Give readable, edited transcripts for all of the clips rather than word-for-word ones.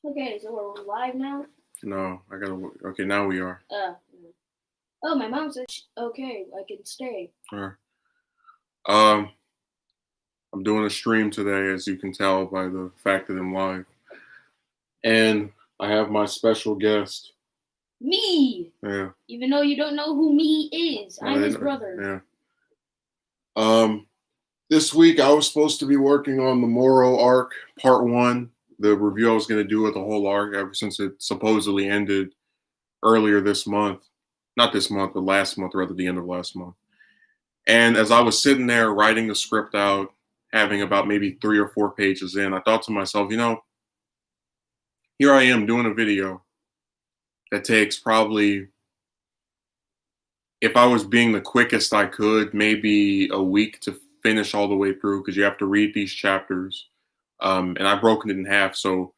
Okay, so we're live now? No, I gotta. Okay, now we are. Oh, my mom said, okay, I can stay. All right. Um, I'm doing a stream today, as you can tell by the fact that I'm live, and I have my special guest. Me! Yeah. Even though you don't know who me is, I'm his brother. Yeah. This week I was supposed to be working on the Moro arc, part 1. The review I was going to do of the whole arc ever since it supposedly ended earlier this month. Not this month, but last month, rather the end of last month. And as I was sitting there writing the script out, having about maybe 3 or 4 pages in, I thought to myself, here I am doing a video that takes probably, if I was being the quickest I could, maybe a week to finish all the way through because you have to read these chapters. And I've broken it in half, so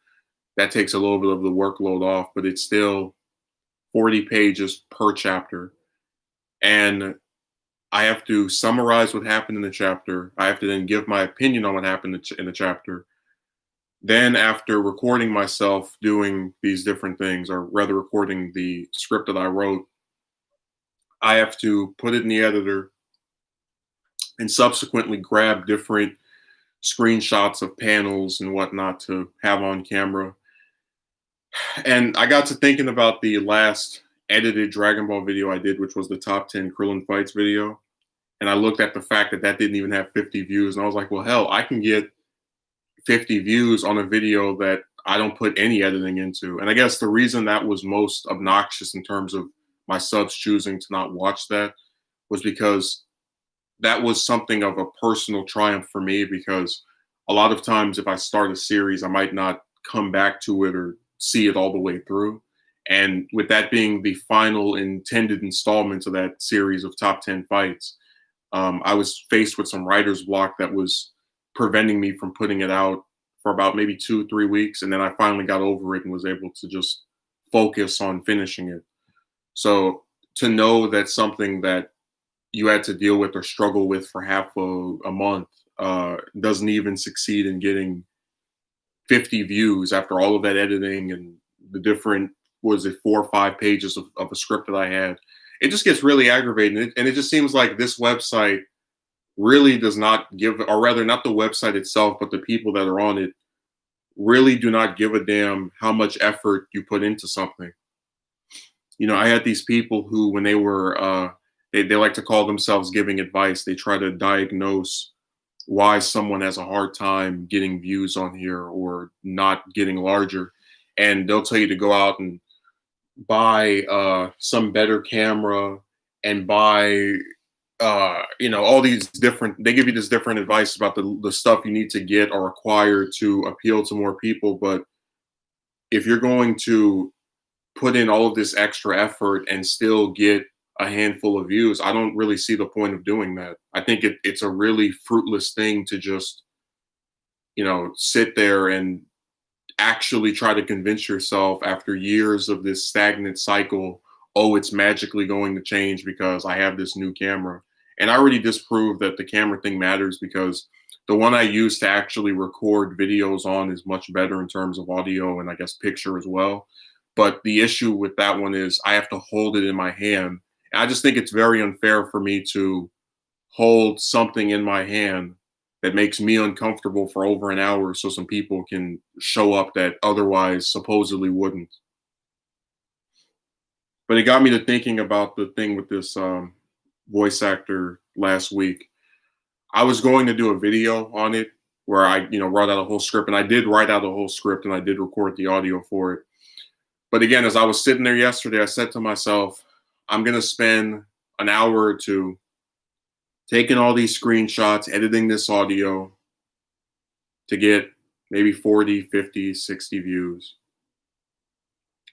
that takes a little bit of the workload off, but it's still 40 pages per chapter. And I have to summarize what happened in the chapter. I have to then give my opinion on what happened in the chapter. Then, after recording myself doing these different things, or rather recording the script that I wrote, I have to put it in the editor and subsequently grab different screenshots of panels and whatnot to have on camera. And I got to thinking about the last edited Dragon Ball video I did, which was the top 10 Krillin fights video. And I looked at the fact that that didn't even have 50 views. And I was like, well, hell, I can get 50 views on a video that I don't put any editing into. And I guess the reason that was most obnoxious in terms of my subs choosing to not watch that was because that was something of a personal triumph for me, because a lot of times if I start a series, I might not come back to it or see it all the way through. And with that being the final intended installment of that series of top 10 fights, I was faced with some writer's block that was preventing me from putting it out for about maybe 2-3 weeks. And then I finally got over it and was able to just focus on finishing it. So to know that something that you had to deal with or struggle with for half a month doesn't even succeed in getting 50 views after all of that editing and the different, was it 4 or 5 pages of a script that I had, it just gets really aggravating. And it just seems like this website really does not give, or rather not the website itself, but the people that are on it really do not give a damn how much effort you put into something. I had these people who, when they were, they like to call themselves giving advice. They try to diagnose why someone has a hard time getting views on here or not getting larger. And they'll tell you to go out and buy some better camera and buy all these different, they give you this different advice about the stuff you need to get or acquire to appeal to more people. But if you're going to put in all of this extra effort and still get a handful of views, I don't really see the point of doing that. I think it's a really fruitless thing to just sit there and actually try to convince yourself after years of this stagnant cycle, oh, it's magically going to change because I have this new camera. And I already disproved that the camera thing matters, because the one I use to actually record videos on is much better in terms of audio and I guess picture as well. But the issue with that one is I have to hold it in my hand. And I just think it's very unfair for me to hold something in my hand that makes me uncomfortable for over an hour so some people can show up that otherwise supposedly wouldn't. But it got me to thinking about the thing with this voice actor last week. I was going to do a video on it where I, wrote out a whole script, and I did write out a whole script and I did record the audio for it. But again, as I was sitting there yesterday, I said to myself, I'm going to spend an hour or two taking all these screenshots, editing this audio to get maybe 40, 50, 60 views.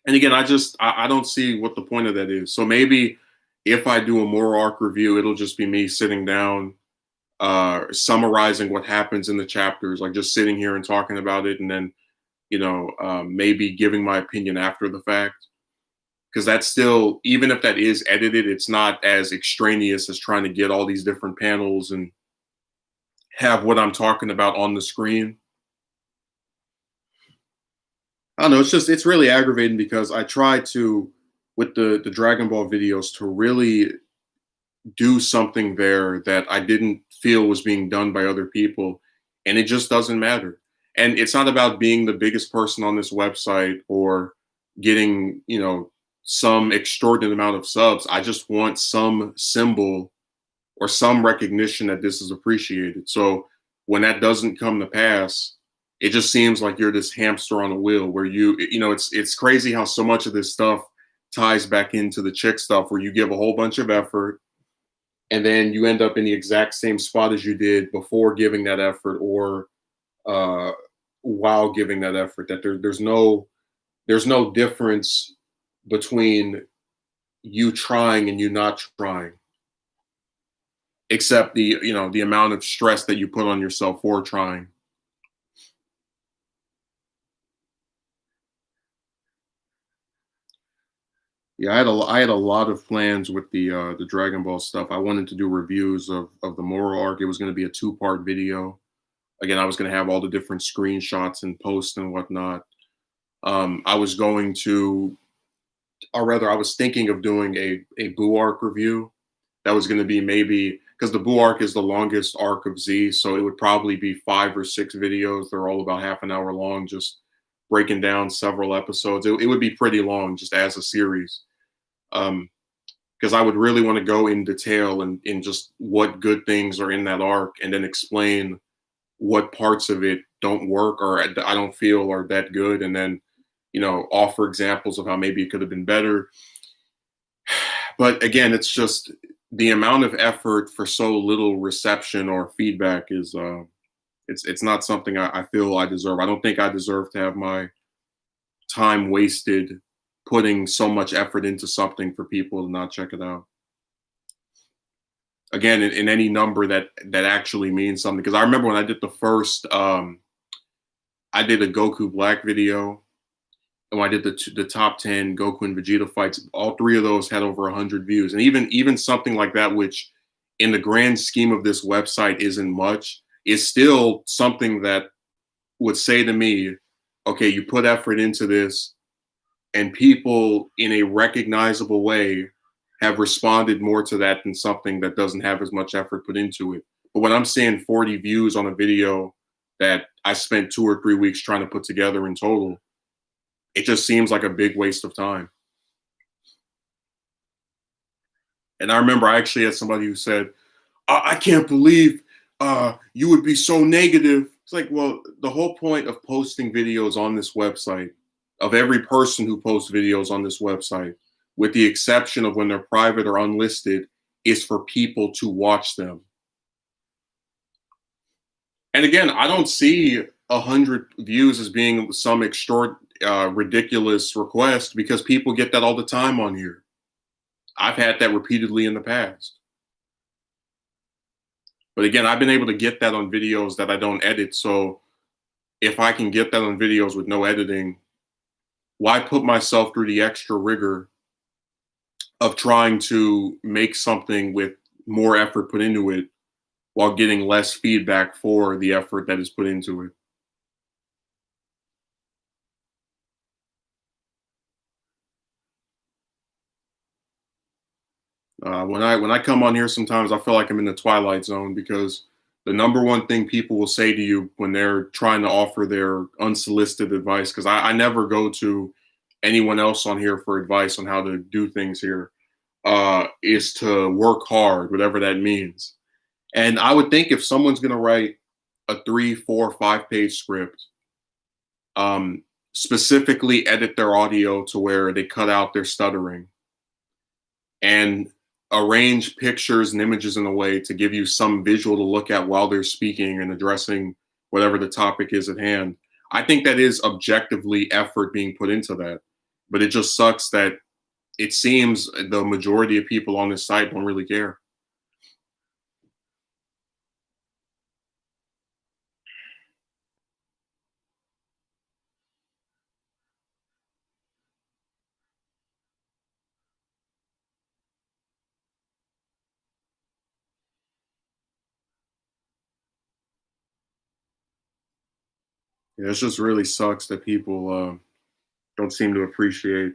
And again, I don't see what the point of that is. So maybe if I do a Moro arc review, it'll just be me sitting down, summarizing what happens in the chapters, like just sitting here and talking about it, and then, maybe giving my opinion after the fact. Because that's still, even if that is edited, it's not as extraneous as trying to get all these different panels and have what I'm talking about on the screen. I don't know. It's really aggravating because I try to with the Dragon Ball videos to really do something there that I didn't feel was being done by other people, and it just doesn't matter. And it's not about being the biggest person on this website or getting, some extraordinary amount of subs. I just want some symbol or some recognition that this is appreciated. So when that doesn't come to pass, it just seems like you're this hamster on a wheel where it's crazy how so much of this stuff ties back into the chick stuff where you give a whole bunch of effort and then you end up in the exact same spot as you did before giving that effort or uh, while giving that effort. That there's no difference between you trying and you not trying, except the amount of stress that you put on yourself for trying. Yeah, I had a lot of plans with the Dragon Ball stuff. I wanted to do reviews of the Moral arc. It was going to be a two-part video. Again, I was going to have all the different screenshots and posts and whatnot. I was going to, or rather, I was thinking of doing a Boo arc review. That was going to be maybe because the Boo arc is the longest arc of Z, so it would probably be 5 or 6 videos. They're all about half an hour long, just breaking down several episodes. It would be pretty long just as a series. Um, because I would really want to go in detail and in just what good things are in that arc, and then explain what parts of it don't work or I don't feel are that good, and then offer examples of how maybe it could have been better. But again, it's just the amount of effort for so little reception or feedback is it's not something I feel I deserve. I don't think I deserve to have my time wasted putting so much effort into something for people to not check it out. Again, in any number that actually means something. Because I remember when I did the first, I did a Goku Black video, and when I did the top 10 Goku and Vegeta fights, all three of those had over 100 views. And even something like that, which in the grand scheme of this website isn't much, is still something that would say to me, okay, you put effort into this, and people in a recognizable way have responded more to that than something that doesn't have as much effort put into it. But when I'm seeing 40 views on a video that I spent 2 or 3 weeks trying to put together in total, it just seems like a big waste of time. And I remember I actually had somebody who said, I can't believe you would be so negative. It's like, well, the whole point of posting videos on this website, of every person who posts videos on this website, with the exception of when they're private or unlisted, is for people to watch them. And again, I don't see 100 views as being some ridiculous request because people get that all the time on here. I've had that repeatedly in the past. But again, I've been able to get that on videos that I don't edit. So if I can get that on videos with no editing, why put myself through the extra rigor of trying to make something with more effort put into it while getting less feedback for the effort that is put into it? When I come on here, sometimes I feel like I'm in the twilight zone because the number one thing people will say to you when they're trying to offer their unsolicited advice, because I never go to anyone else on here for advice on how to do things here, is to work hard, whatever that means. And I would think if someone's going to write a 3, 4, 5 page script, um, specifically edit their audio to where they cut out their stuttering and arrange pictures and images in a way to give you some visual to look at while they're speaking and addressing whatever the topic is at hand. I think that is objectively effort being put into that. But it just sucks that it seems the majority of people on this site don't really care. Yeah, it just really sucks that people don't seem to appreciate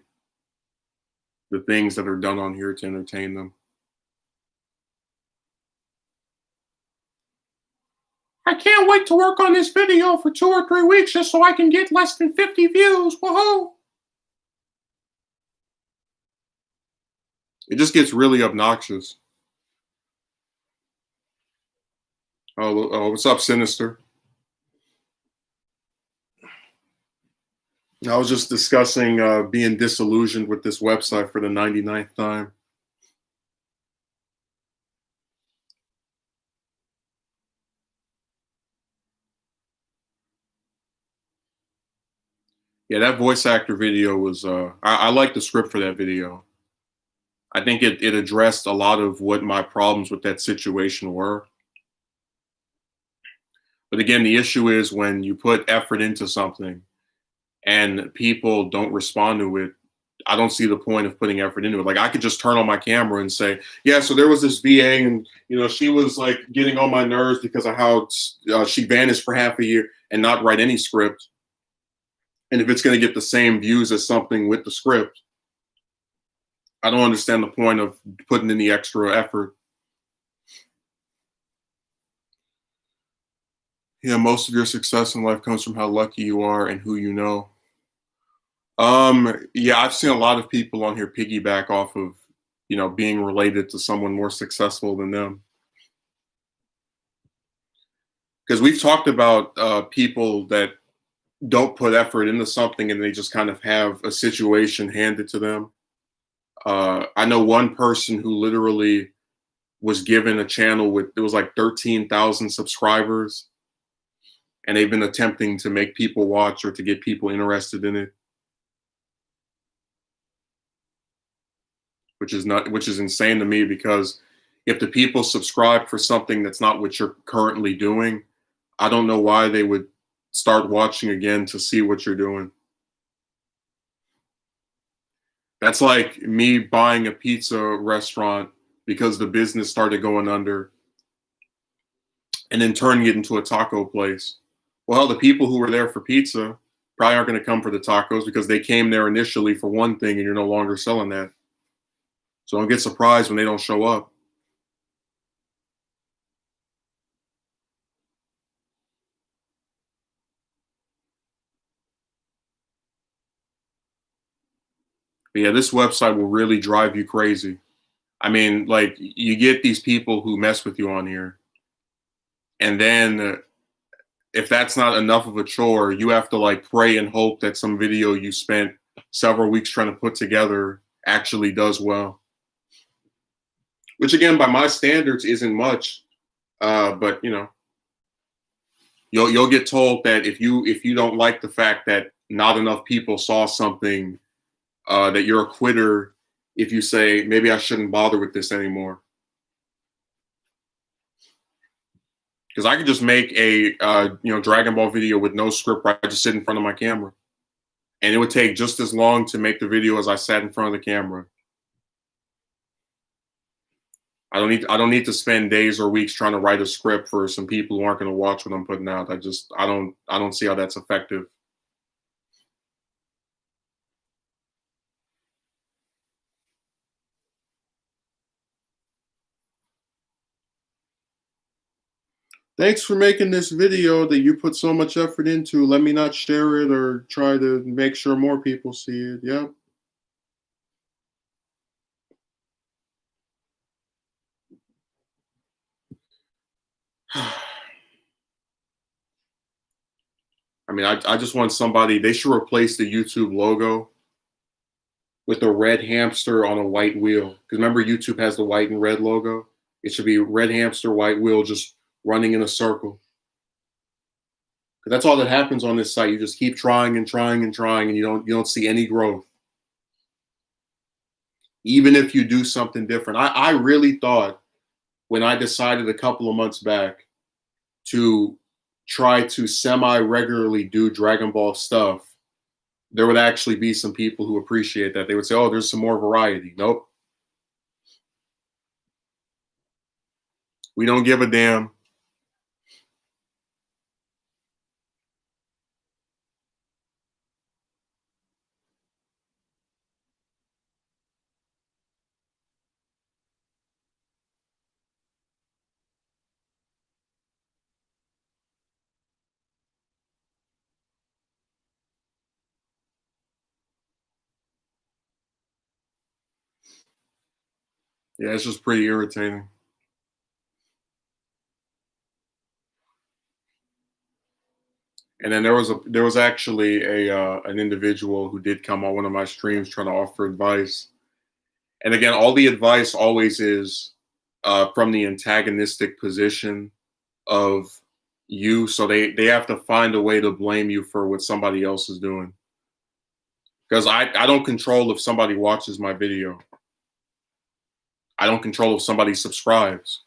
the things that are done on here to entertain them. I can't wait to work on this video for 2 or 3 weeks just so I can get less than 50 views. Woohoo! It just gets really obnoxious. Oh, what's up, Sinister? I was just discussing being disillusioned with this website for the 99th time. Yeah, that voice actor video was, I like the script for that video. I think it addressed a lot of what my problems with that situation were. But again, the issue is when you put effort into something and people don't respond to it, I don't see the point of putting effort into it. Like I could just turn on my camera and say, yeah, so there was this VA and, she was like getting on my nerves because of how she vanished for half a year and not write any script. And if it's going to get the same views as something with the script, I don't understand the point of putting in the extra effort. Yeah, most of your success in life comes from how lucky you are and who you know. Yeah, I've seen a lot of people on here piggyback off of, being related to someone more successful than them. Because we've talked about people that don't put effort into something and they just kind of have a situation handed to them. I know one person who literally was given a channel with, it was like 13,000 subscribers, and they've been attempting to make people watch or to get people interested in it, which is insane to me, because if the people subscribe for something that's not what you're currently doing, I don't know why they would start watching again to see what you're doing. That's like me buying a pizza restaurant because the business started going under and then turning it into a taco place. Well, the people who were there for pizza probably aren't going to come for the tacos because they came there initially for one thing and you're no longer selling that. So don't get surprised when they don't show up. But yeah, this website will really drive you crazy. I mean, like, you get these people who mess with you on here, and then if that's not enough of a chore, you have to like pray and hope that some video you spent several weeks trying to put together actually does well. Which again, by my standards, isn't much. But you'll get told that if you don't like the fact that not enough people saw something, that you're a quitter if you say maybe I shouldn't bother with this anymore. Because I could just make a Dragon Ball video with no script where I just sit in front of my camera, and it would take just as long to make the video as I sat in front of the camera. I don't need to spend days or weeks trying to write a script for some people who aren't going to watch what I'm putting out. I don't see how that's effective. Thanks for making this video that you put so much effort into. Let me not share it or try to make sure more people see it. Yep. I mean, I just want somebody, they should replace the YouTube logo with a red hamster on a white wheel. Because remember, YouTube has the white and red logo? It should be red hamster, white wheel, just running in a circle. Because that's all that happens on this site. You just keep trying and trying and trying, and you don't see any growth. Even if you do something different. I really thought when I decided a couple of months back to try to semi-regularly do Dragon Ball stuff, there would actually be some people who appreciate that. They would say, oh, there's some more variety. Nope. We don't give a damn. Yeah, it's just pretty irritating. And then there was actually a an individual who did come on one of my streams trying to offer advice. And again, all the advice always is from the antagonistic position of you, so they have to find a way to blame you for what somebody else is doing. Because I don't control if somebody watches my video. I don't control if somebody subscribes.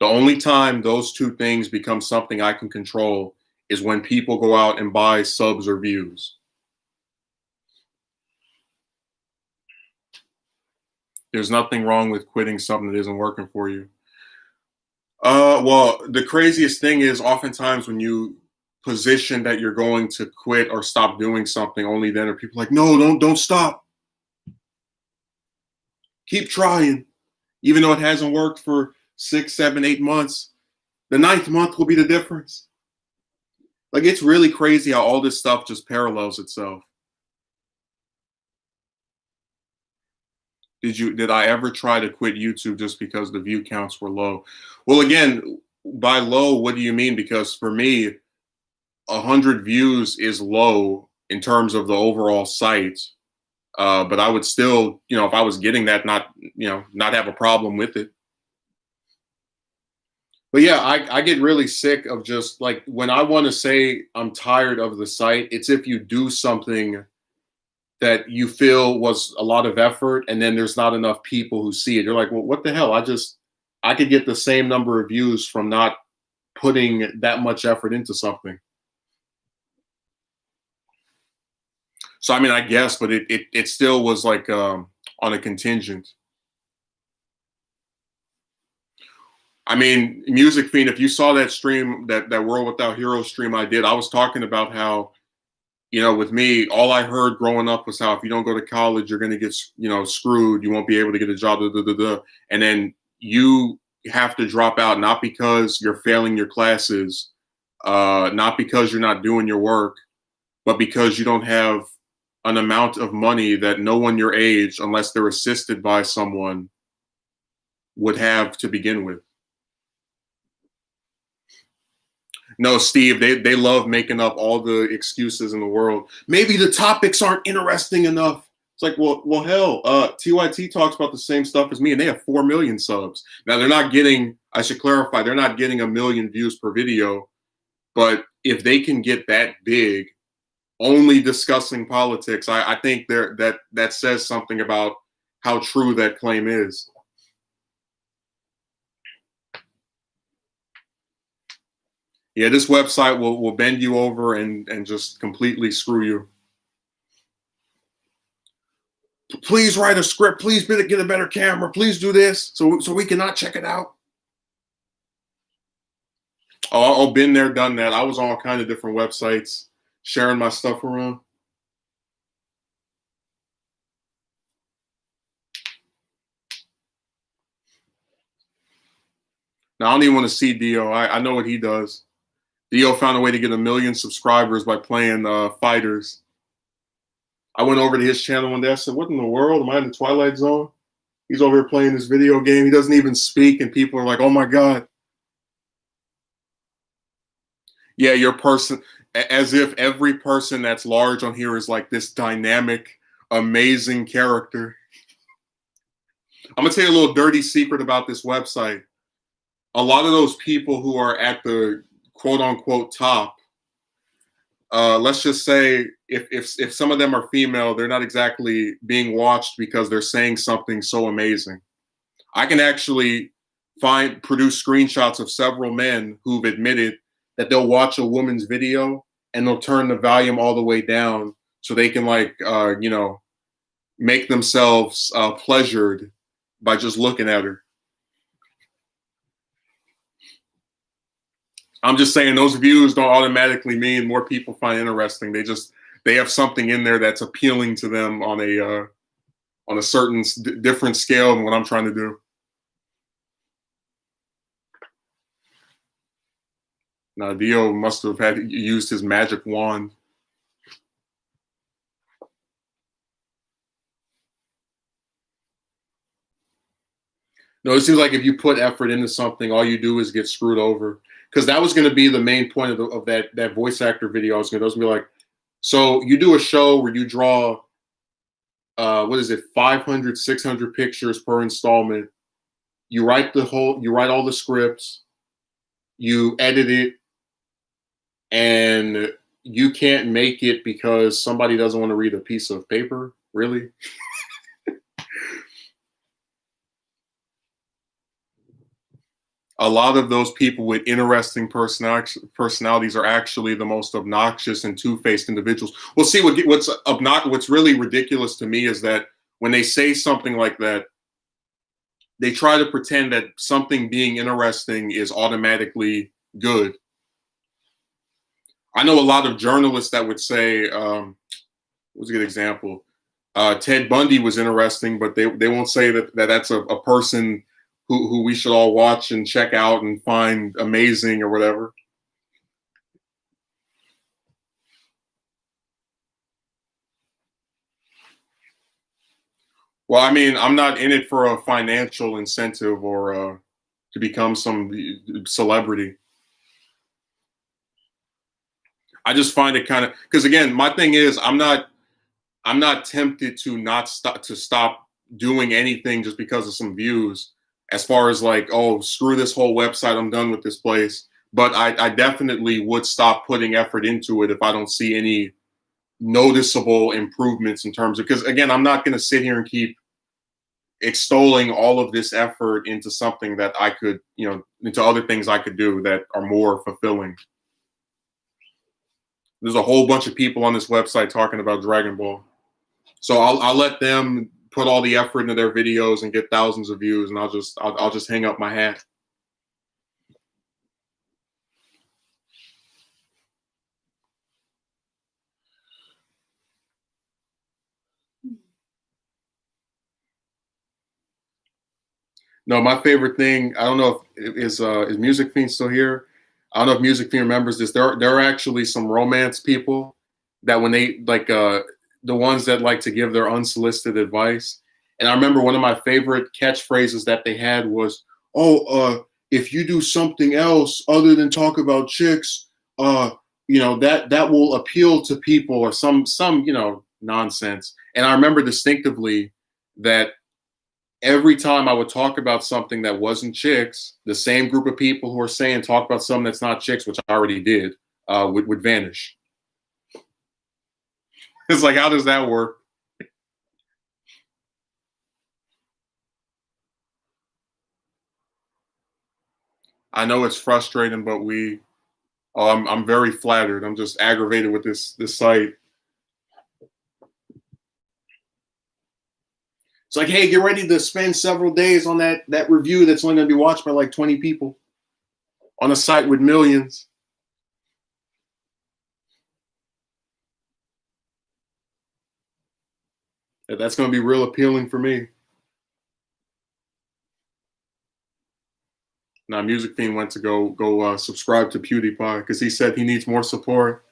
The only time those two things become something I can control is when people go out and buy subs or views. There's nothing wrong with quitting something that isn't working for you. Well, the craziest thing is oftentimes when you position that you're going to quit or stop doing something, only then are people like, no, don't stop. Keep trying. Even though it hasn't worked for 6, 7, 8 months, the 9th month will be the difference. Like, it's really crazy how all this stuff just parallels itself. Did I ever try to quit YouTube just because the view counts were low? Well, again, by low, what do you mean? Because for me, 100 views is low in terms of the overall site. But I would still, if I was getting that, not have a problem with it. But yeah, I get really sick of just like when I want to say I'm tired of the site, it's if you do something that you feel was a lot of effort and then there's not enough people who see it. You're like, well, what the hell? I could get the same number of views from not putting that much effort into something. So I mean, I guess, but it still was like on a contingent. I mean, Music Fiend, if you saw that stream, that World Without Heroes stream I did, I was talking about how, with me, all I heard growing up was how if you don't go to college, you're going to get, screwed. You won't be able to get a job. And then you have to drop out, not because you're failing your classes, not because you're not doing your work, but because you don't have an amount of money that no one your age, unless they're assisted by someone, would have to begin with. No, Steve, they love making up all the excuses in the world. Maybe the topics aren't interesting enough. It's like, well, hell, TYT talks about the same stuff as me, and they have 4 million subs. Now, they're not getting, I should clarify, they're not getting 1 million views per video. But if they can get that big, only discussing politics, I think that says something about how true that claim is. Yeah, this website will bend you over and just completely screw you. Please write a script. Please get a better camera. Please do this so we cannot check it out. Oh, I've been there, done that. I was on all kinds of different websites, sharing my stuff around. Now, I don't even want to see Dio. I know what he does. Dio found a way to get 1 million subscribers by playing fighters. I went over to his channel one day. I said, what in the world? Am I in the Twilight Zone? He's over here playing this video game. He doesn't even speak, and people are like, oh, my God. Yeah, your person, as if every person that's large on here is like this dynamic, amazing character. I'm going to tell you a little dirty secret about this website. A lot of those people who are at the quote-unquote top, let's just say if some of them are female, they're not exactly being watched because they're saying something so amazing. I can actually produce screenshots of several men who've admitted that they'll watch a woman's video and they'll turn the volume all the way down so they can make themselves pleasured by just looking at her. I'm just saying those views don't automatically mean more people find interesting. They have something in there that's appealing to them on a certain different scale than what I'm trying to do. Now, Dio must have used his magic wand. No, it seems like if you put effort into something, all you do is get screwed over. Because that was going to be the main point of that voice actor video. I was going to be like, so you do a show where you draw, what is it, 500, 600 pictures per installment. You write all the scripts, you edit it, and you can't make it because somebody doesn't want to read a piece of paper. Really? A lot of those people with interesting personalities are actually the most obnoxious and two-faced individuals. Well, see, what's really ridiculous to me is that when they say something like that, they try to pretend that something being interesting is automatically good. I know a lot of journalists that would say, what's a good example? Ted Bundy was interesting, but they won't say that's a person who we should all watch and check out and find amazing or whatever. Well, I mean, I'm not in it for a financial incentive or to become some celebrity. I just find it kind of because again, my thing is I'm not tempted to not stop doing anything just because of some views. As far as like, oh, screw this whole website, I'm done with this place. But I definitely would stop putting effort into it if I don't see any noticeable improvements in terms of because again, I'm not going to sit here and keep extolling all of this effort into something that I could, into other things I could do that are more fulfilling. There's a whole bunch of people on this website talking about Dragon Ball. So I'll let them put all the effort into their videos and get thousands of views, and I'll just hang up my hat. No, my favorite thing, I don't know if is Music Fiend still here? I don't know if Music Fiend remembers this. There are actually some romance people that when they like the ones that like to give their unsolicited advice. And I remember one of my favorite catchphrases that they had was, "Oh, if you do something else other than talk about chicks, that will appeal to people," or some nonsense. And I remember distinctively that every time I would talk about something that wasn't chicks, the same group of people who are saying talk about something that's not chicks, which I already did, would vanish. It's like, how does that work? I know it's frustrating, but I'm very flattered. I'm just aggravated with this site. It's like, hey, get ready to spend several days on that review that's only going to be watched by like 20 people on a site with millions. That's going to be real appealing for me. Now, Music Fiend went to go subscribe to PewDiePie because he said he needs more support.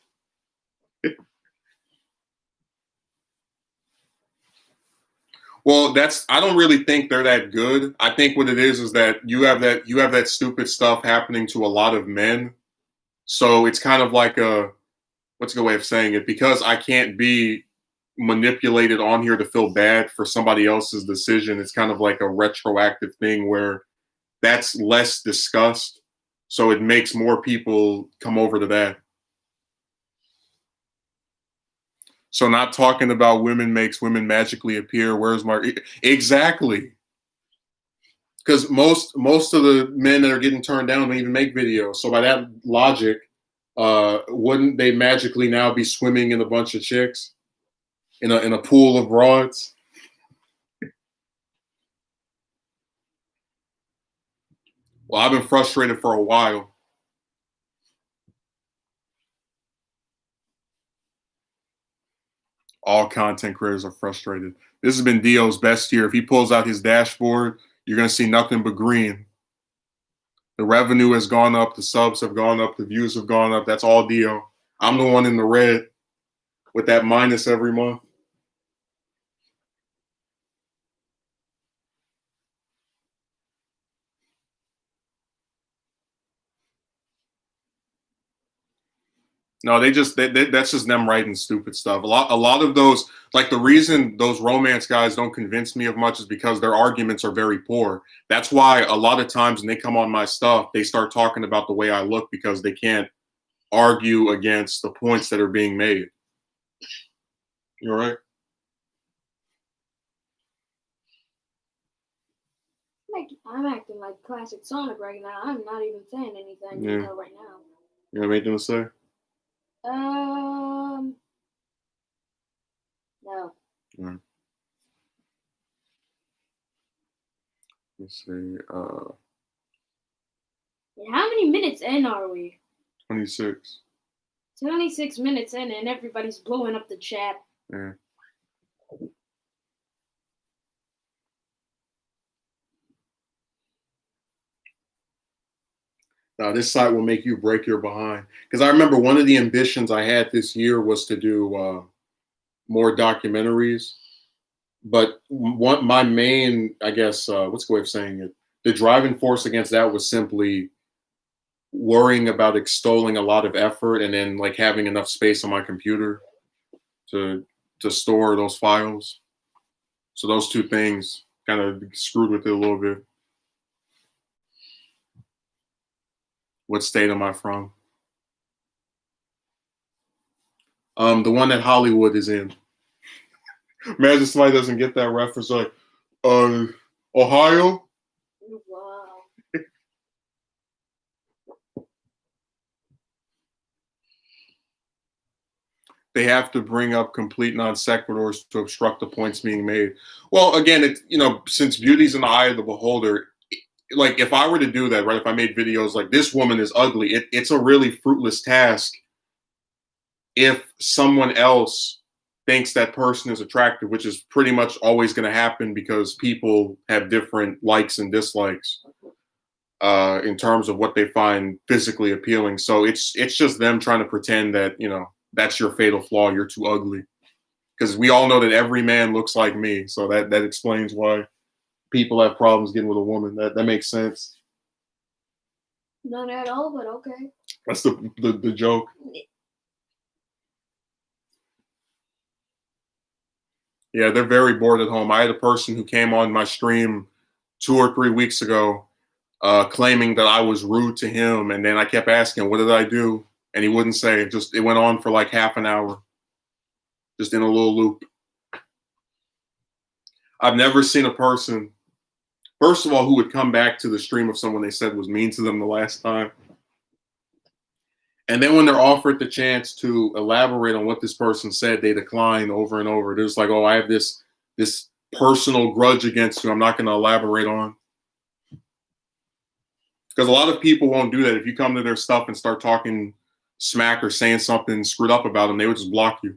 Well, I don't really think they're that good. I think what it is that you have that stupid stuff happening to a lot of men. So it's kind of like what's a good way of saying it? Because I can't be manipulated on here to feel bad for somebody else's decision. It's kind of like a retroactive thing where that's less discussed. So it makes more people come over to that. So not talking about women makes women magically appear. Where's my exactly? Because most of the men that are getting turned down don't even make videos. So by that logic, wouldn't they magically now be swimming in a bunch of chicks in a pool of broads? Well, I've been frustrated for a while. All content creators are frustrated. This has been Dio's best year. If he pulls out his dashboard, you're going to see nothing but green. The revenue has gone up, the subs have gone up, the views have gone up. That's all Dio. I'm the one in the red with that minus every month. No, that's just them writing stupid stuff. A lot of those, like, the reason those romance guys don't convince me of much is because their arguments are very poor. That's why a lot of times when they come on my stuff, they start talking about the way I look because they can't argue against the points that are being made. You all right? Like, I'm acting like classic Sonic right now. I'm not even saying anything Yeah. right now. You have anything to say? No. Yeah. Let's see. And how many minutes in are we? 26. 26 minutes in, and everybody's blowing up the chat. Yeah. This site will make you break your behind. Because I remember one of the ambitions I had this year was to do more documentaries. But my main, I guess, what's the way of saying it? The driving force against that was simply worrying about extolling a lot of effort and then like having enough space on my computer to store those files. So those two things kind of screwed with it a little bit. What state am I from? The one that Hollywood is in. Imagine somebody doesn't get that reference, like, Ohio? Wow. They have to bring up complete non sequiturs to obstruct the points being made. Well, again, it's, since beauty's in the eye of the beholder, like if I were to do that, right? If I made videos like this woman is ugly, it's a really fruitless task if someone else thinks that person is attractive, which is pretty much always going to happen because people have different likes and dislikes in terms of what they find physically appealing. So it's just them trying to pretend that, that's your fatal flaw. You're too ugly. Because we all know that every man looks like me. So that explains why people have problems getting with a woman. That makes sense. Not at all, but okay. That's the joke. Yeah, they're very bored at home. I had a person who came on my stream 2 or 3 weeks ago claiming that I was rude to him. And then I kept asking, what did I do? And he wouldn't say. It went on for like half an hour, just in a little loop. I've never seen a person, first of all, who would come back to the stream of someone they said was mean to them the last time. And then when they're offered the chance to elaborate on what this person said, they decline over and over. They're just like, oh, I have this personal grudge against you I'm not going to elaborate on. Because a lot of people won't do that. If you come to their stuff and start talking smack or saying something screwed up about them, they would just block you.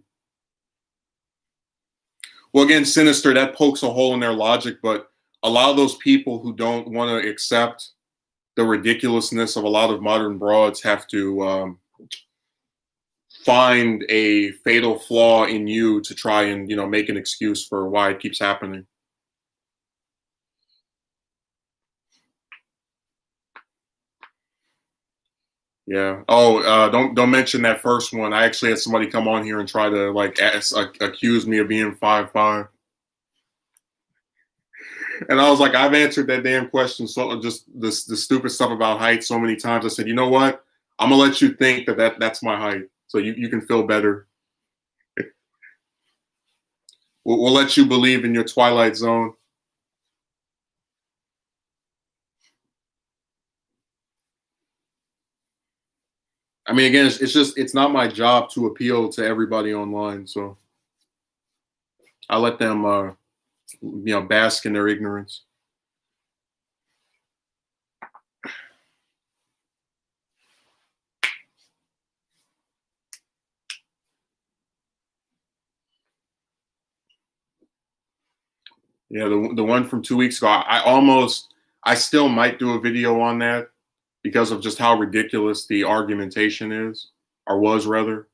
Well, again, Sinister, that pokes a hole in their logic, but a lot of those people who don't want to accept the ridiculousness of a lot of modern broads have to find a fatal flaw in you to try and, make an excuse for why it keeps happening. Yeah. Oh, don't mention that first one. I actually had somebody come on here and try to accuse me of being 5'5". And I was like, I've answered that damn question. So just the stupid stuff about height so many times. I said, you know what? I'm gonna let you think that's my height, so you can feel better. We'll let you believe in your Twilight Zone. I mean, again, it's not my job to appeal to everybody online, so I let them, bask in their ignorance. Yeah, the one from 2 weeks ago, I still might do a video on that because of just how ridiculous the argumentation is, or was rather.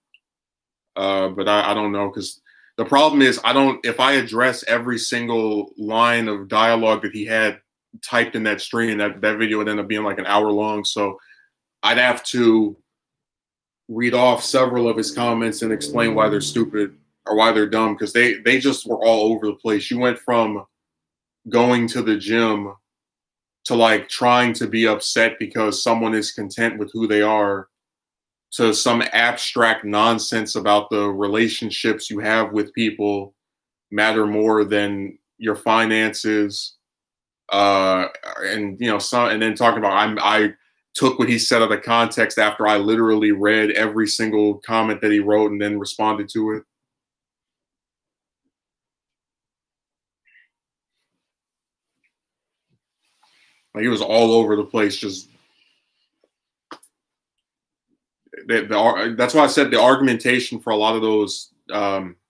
But I don't know, because the problem is if I address every single line of dialogue that he had typed in that stream, that video would end up being like an hour long. So I'd have to read off several of his comments and explain why they're stupid or why they're dumb, because they just were all over the place. You went from going to the gym to like trying to be upset because someone is content with who they are, to some abstract nonsense about the relationships you have with people matter more than your finances, and some, and then talking about I took what he said out of context after I literally read every single comment that he wrote and then responded to it. Like, he was all over the place. Just that's why I said the argumentation for a lot of those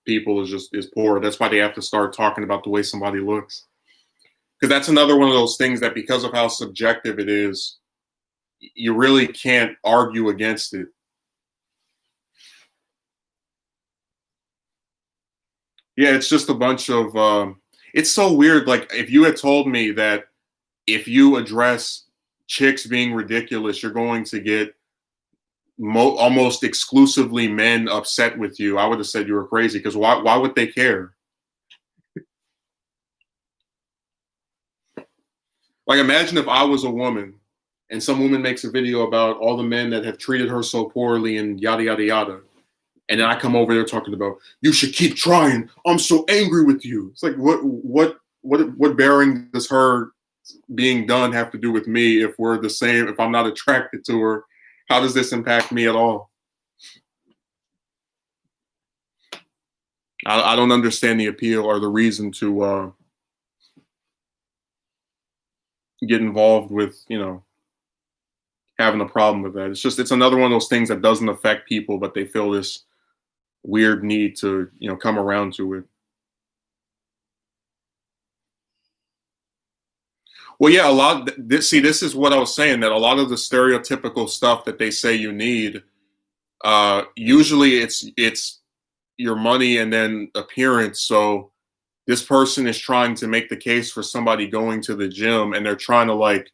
people is poor. That's why they have to start talking about the way somebody looks, because that's another one of those things that, because of how subjective it is, you really can't argue against it. Yeah, it's just a bunch of. It's so weird. Like, if you had told me that if you address chicks being ridiculous, you're going to get almost exclusively men upset with you, I would have said you were crazy. Because why would they care? Like, imagine if I was a woman and some woman makes a video about all the men that have treated her so poorly and yada yada yada, and then I come over there talking about, you should keep trying, I'm so angry with you. It's like, what bearing does her being done have to do with me? If we're the same, if I'm not attracted to her, how does this impact me at all? I don't understand the appeal or the reason to get involved with, having a problem with that. It's another one of those things that doesn't affect people, but they feel this weird need to, come around to it. Well, yeah, a lot. This is what I was saying, that a lot of the stereotypical stuff that they say you need, usually it's your money and then appearance. So this person is trying to make the case for somebody going to the gym, and they're trying to like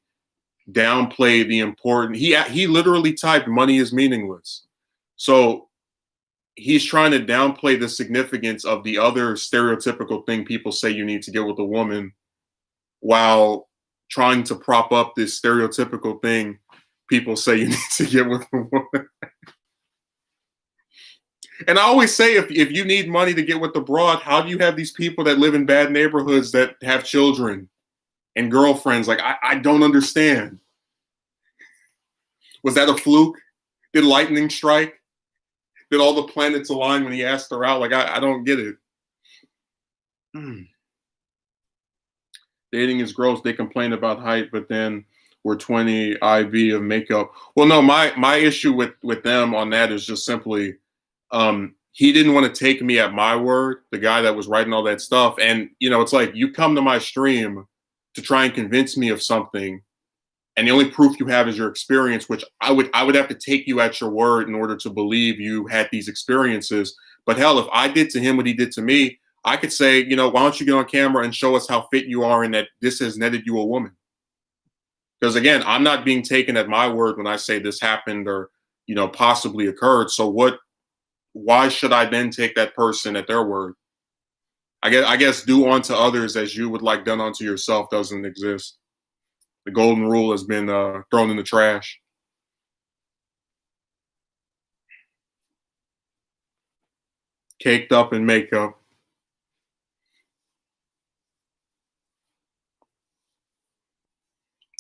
downplay the important. He literally typed "money is meaningless," so he's trying to downplay the significance of the other stereotypical thing people say you need to get with a woman, while trying to prop up this stereotypical thing people say you need to get with a woman. And I always say, if you need money to get with the broad, how do you have these people that live in bad neighborhoods that have children and girlfriends? Like, I don't understand. Was that a fluke? Did lightning strike? Did all the planets align when he asked her out? Like, I don't get it. Dating is gross. They complain about height, but then we're 20 IV of makeup. Well, no, my issue with them on that is just simply, he didn't want to take me at my word, the guy that was writing all that stuff. And, it's like, you come to my stream to try and convince me of something, and the only proof you have is your experience, which I would have to take you at your word in order to believe you had these experiences. But hell, if I did to him what he did to me, I could say, why don't you get on camera and show us how fit you are and that this has netted you a woman? Because again, I'm not being taken at my word when I say this happened or, possibly occurred. So why should I then take that person at their word? I guess do unto others as you would like done unto yourself doesn't exist. The golden rule has been thrown in the trash. Caked up in makeup.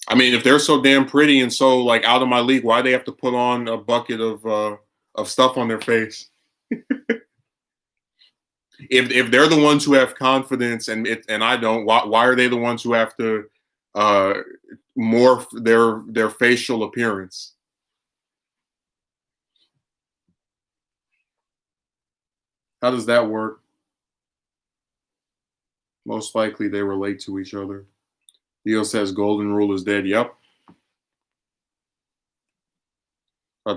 I mean, if they're so damn pretty and so like out of my league, why do they have to put on a bucket of stuff on their face? If they're the ones who have confidence and I don't, why are they the ones who have to morph their facial appearance? How does that work? Most likely they relate to each other. Theo says golden rule is dead. Yep.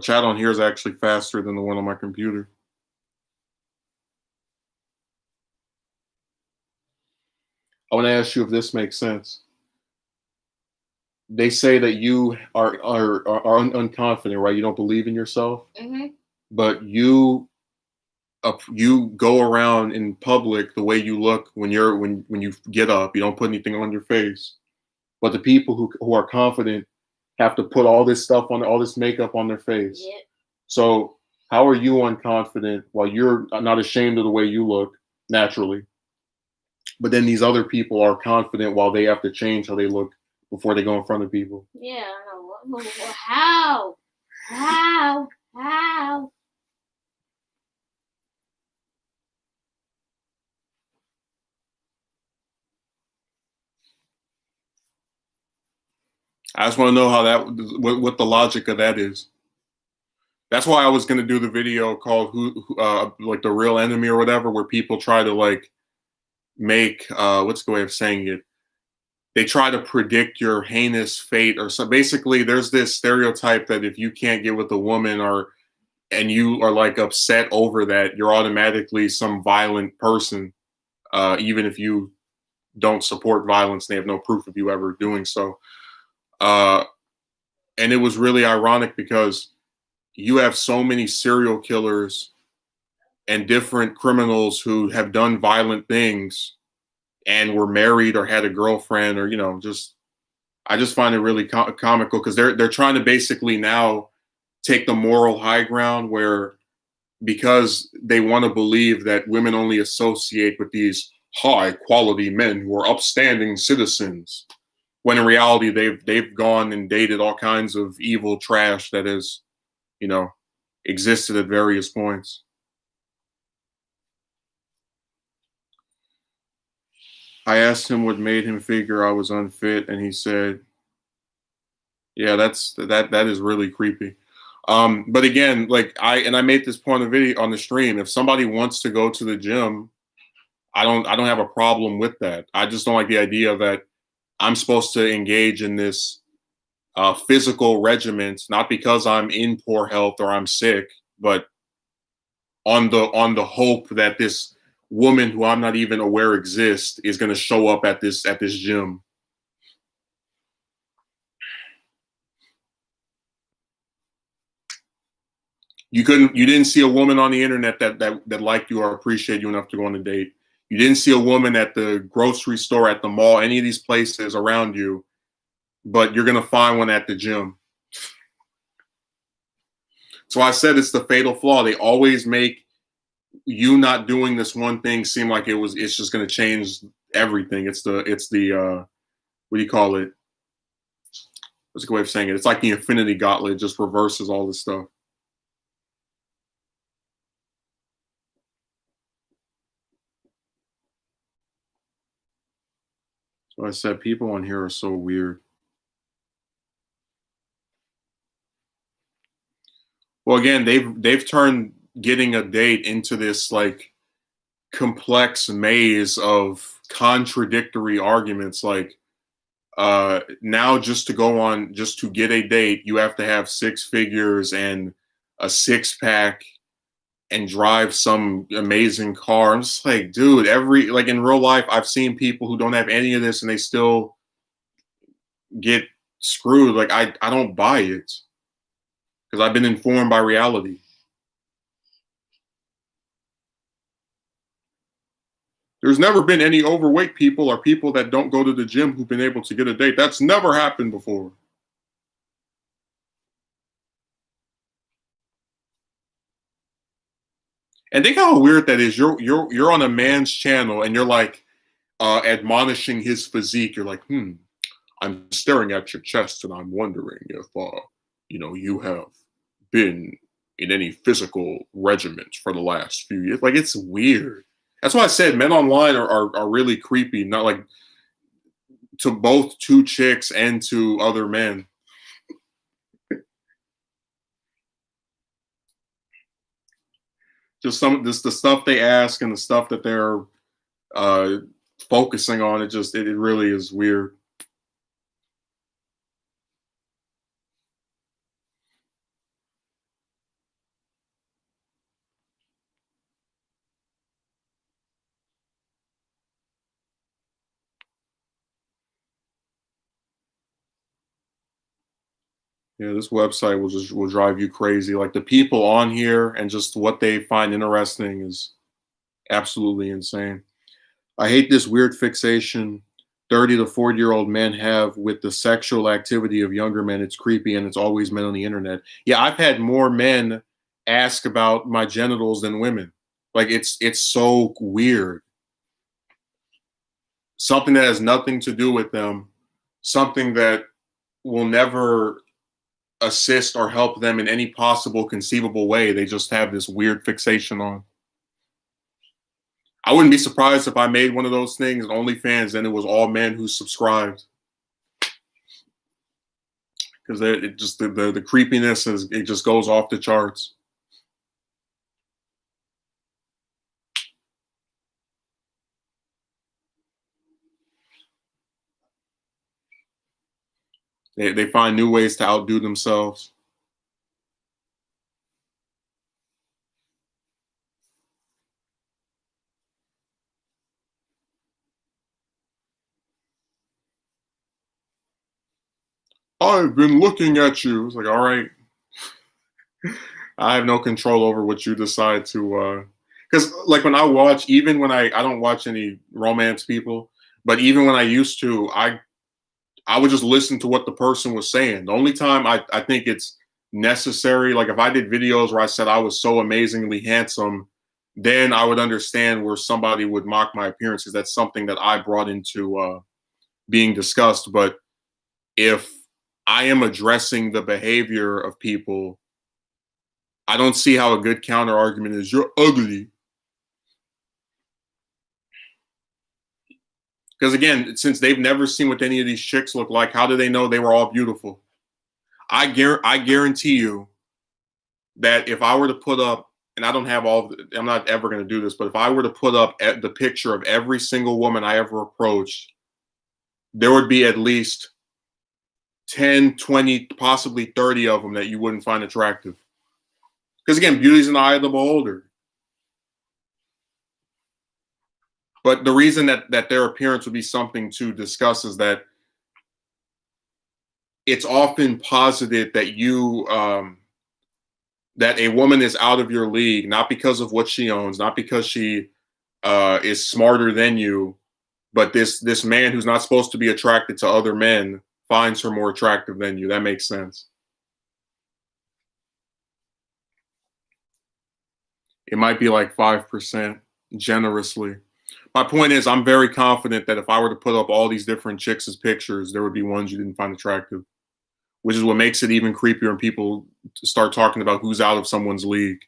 Chat on here is actually faster than the one on my computer. I want to ask you if this makes sense. They say that you are unconfident, right? You don't believe in yourself. Mm-hmm. but you go around in public the way you look when you get up. You don't put anything on your face. But the people who are confident have to put all this stuff on, all this makeup on their face. Yeah. So how are you unconfident while you're not ashamed of the way you look naturally? But then these other people are confident while they have to change how they look before they go in front of people. Yeah, I know. How? How? How? I just want to know how what the logic of that is. That's why I was going to do the video called like the real enemy or whatever, where people try to like make what's the way of saying it? They try to predict your heinous fate, or so. Basically, there's this stereotype that if you can't get with a woman, or and you are like upset over that, you're automatically some violent person, even if you don't support violence. They have no proof of you ever doing so. Uh, and it was really ironic because you have so many serial killers and different criminals who have done violent things and were married or had a girlfriend, or just I just find it really comical because they're trying to basically now take the moral high ground, where because they want to believe that women only associate with these high quality men who are upstanding citizens, when in reality they've gone and dated all kinds of evil trash that has you know existed at various points. I asked him what made him figure I was unfit, and he said, "Yeah, that is really creepy." But again, like I made this point of video on the stream. If somebody wants to go to the gym, I don't have a problem with that. I just don't like the idea that I'm supposed to engage in this physical regiment, not because I'm in poor health or I'm sick, but on the hope that this woman who I'm not even aware exists is going to show up at this gym. You didn't see a woman on the internet that liked you or appreciated you enough to go on a date. You didn't see a woman at the grocery store, at the mall, any of these places around you, but you're going to find one at the gym. So I said it's the fatal flaw. They always make you not doing this one thing seem like it's just going to change everything. It's the what do you call it? What's a good way of saying it? It's like the Infinity Gauntlet. It just reverses all this stuff. So I said people on here are so weird. Well, again, they've turned getting a date into this like complex maze of contradictory arguments. Like now, just to get a date, you have to have six figures and a six pack and drive some amazing car. I'm just like, dude, like in real life, I've seen people who don't have any of this and they still get screwed. Like I don't buy it because I've been informed by reality. There's never been any overweight people or people that don't go to the gym who've been able to get a date. That's never happened before. And think how weird that is. You're on a man's channel and you're like admonishing his physique. You're like, I'm staring at your chest and I'm wondering if you have been in any physical regiment for the last few years. Like it's weird. That's why I said men online are really creepy. Not like to both two chicks and to other men. Just the stuff they ask and the stuff that they're uh, focusing on. It really is weird. Yeah, this website will drive you crazy. Like the people on here and just what they find interesting is absolutely insane. I hate this weird fixation 30 to 40-year-old men have with the sexual activity of younger men. It's creepy and it's always men on the internet. Yeah, I've had more men ask about my genitals than women. Like it's so weird. Something that has nothing to do with them, something that will never assist or help them in any possible conceivable way. They just have this weird fixation on. I wouldn't be surprised if I made one of those things and OnlyFans and it was all men who subscribed. Because it just the creepiness it just goes off the charts. They find new ways to outdo themselves. I've been looking at you. It's like, all right. I have no control over what you decide to because like when I watch, even when I don't watch any romance people, but even when I used to, I would just listen to what the person was saying. The only time I think it's necessary, like if I did videos where I said I was so amazingly handsome, then I would understand where somebody would mock my appearance because that's something that I brought into being discussed. But if I am addressing the behavior of people, I don't see how a good counter argument is you're ugly. Because again, since they've never seen what any of these chicks look like, how do they know they were all beautiful? I guarantee you that if I were to put up, and I don't have I'm not ever going to do this, but if I were to put up the picture of every single woman I ever approached, there would be at least 10, 20, possibly 30 of them that you wouldn't find attractive. Because again, beauty's in the eye of the beholder. But the reason that their appearance would be something to discuss is that it's often posited that that a woman is out of your league, not because of what she owns, not because she is smarter than you, but this man who's not supposed to be attracted to other men finds her more attractive than you. That makes sense. It might be like 5% generously. My point is, I'm very confident that if I were to put up all these different chicks as pictures, there would be ones you didn't find attractive, which is what makes it even creepier when people start talking about who's out of someone's league.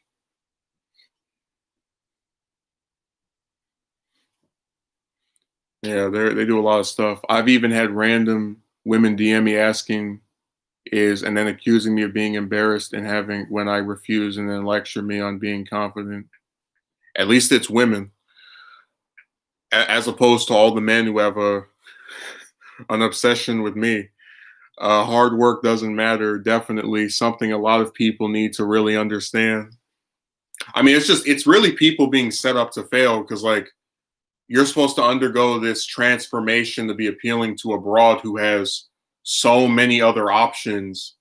Yeah, they do a lot of stuff. I've even had random women DM me asking and then accusing me of being embarrassed and having when I refuse and then lecture me on being confident. At least it's women, as opposed to all the men who have an obsession with me. Hard work doesn't matter. Definitely something a lot of people need to really understand. I mean, it's really people being set up to fail because like you're supposed to undergo this transformation to be appealing to a broad who has so many other options.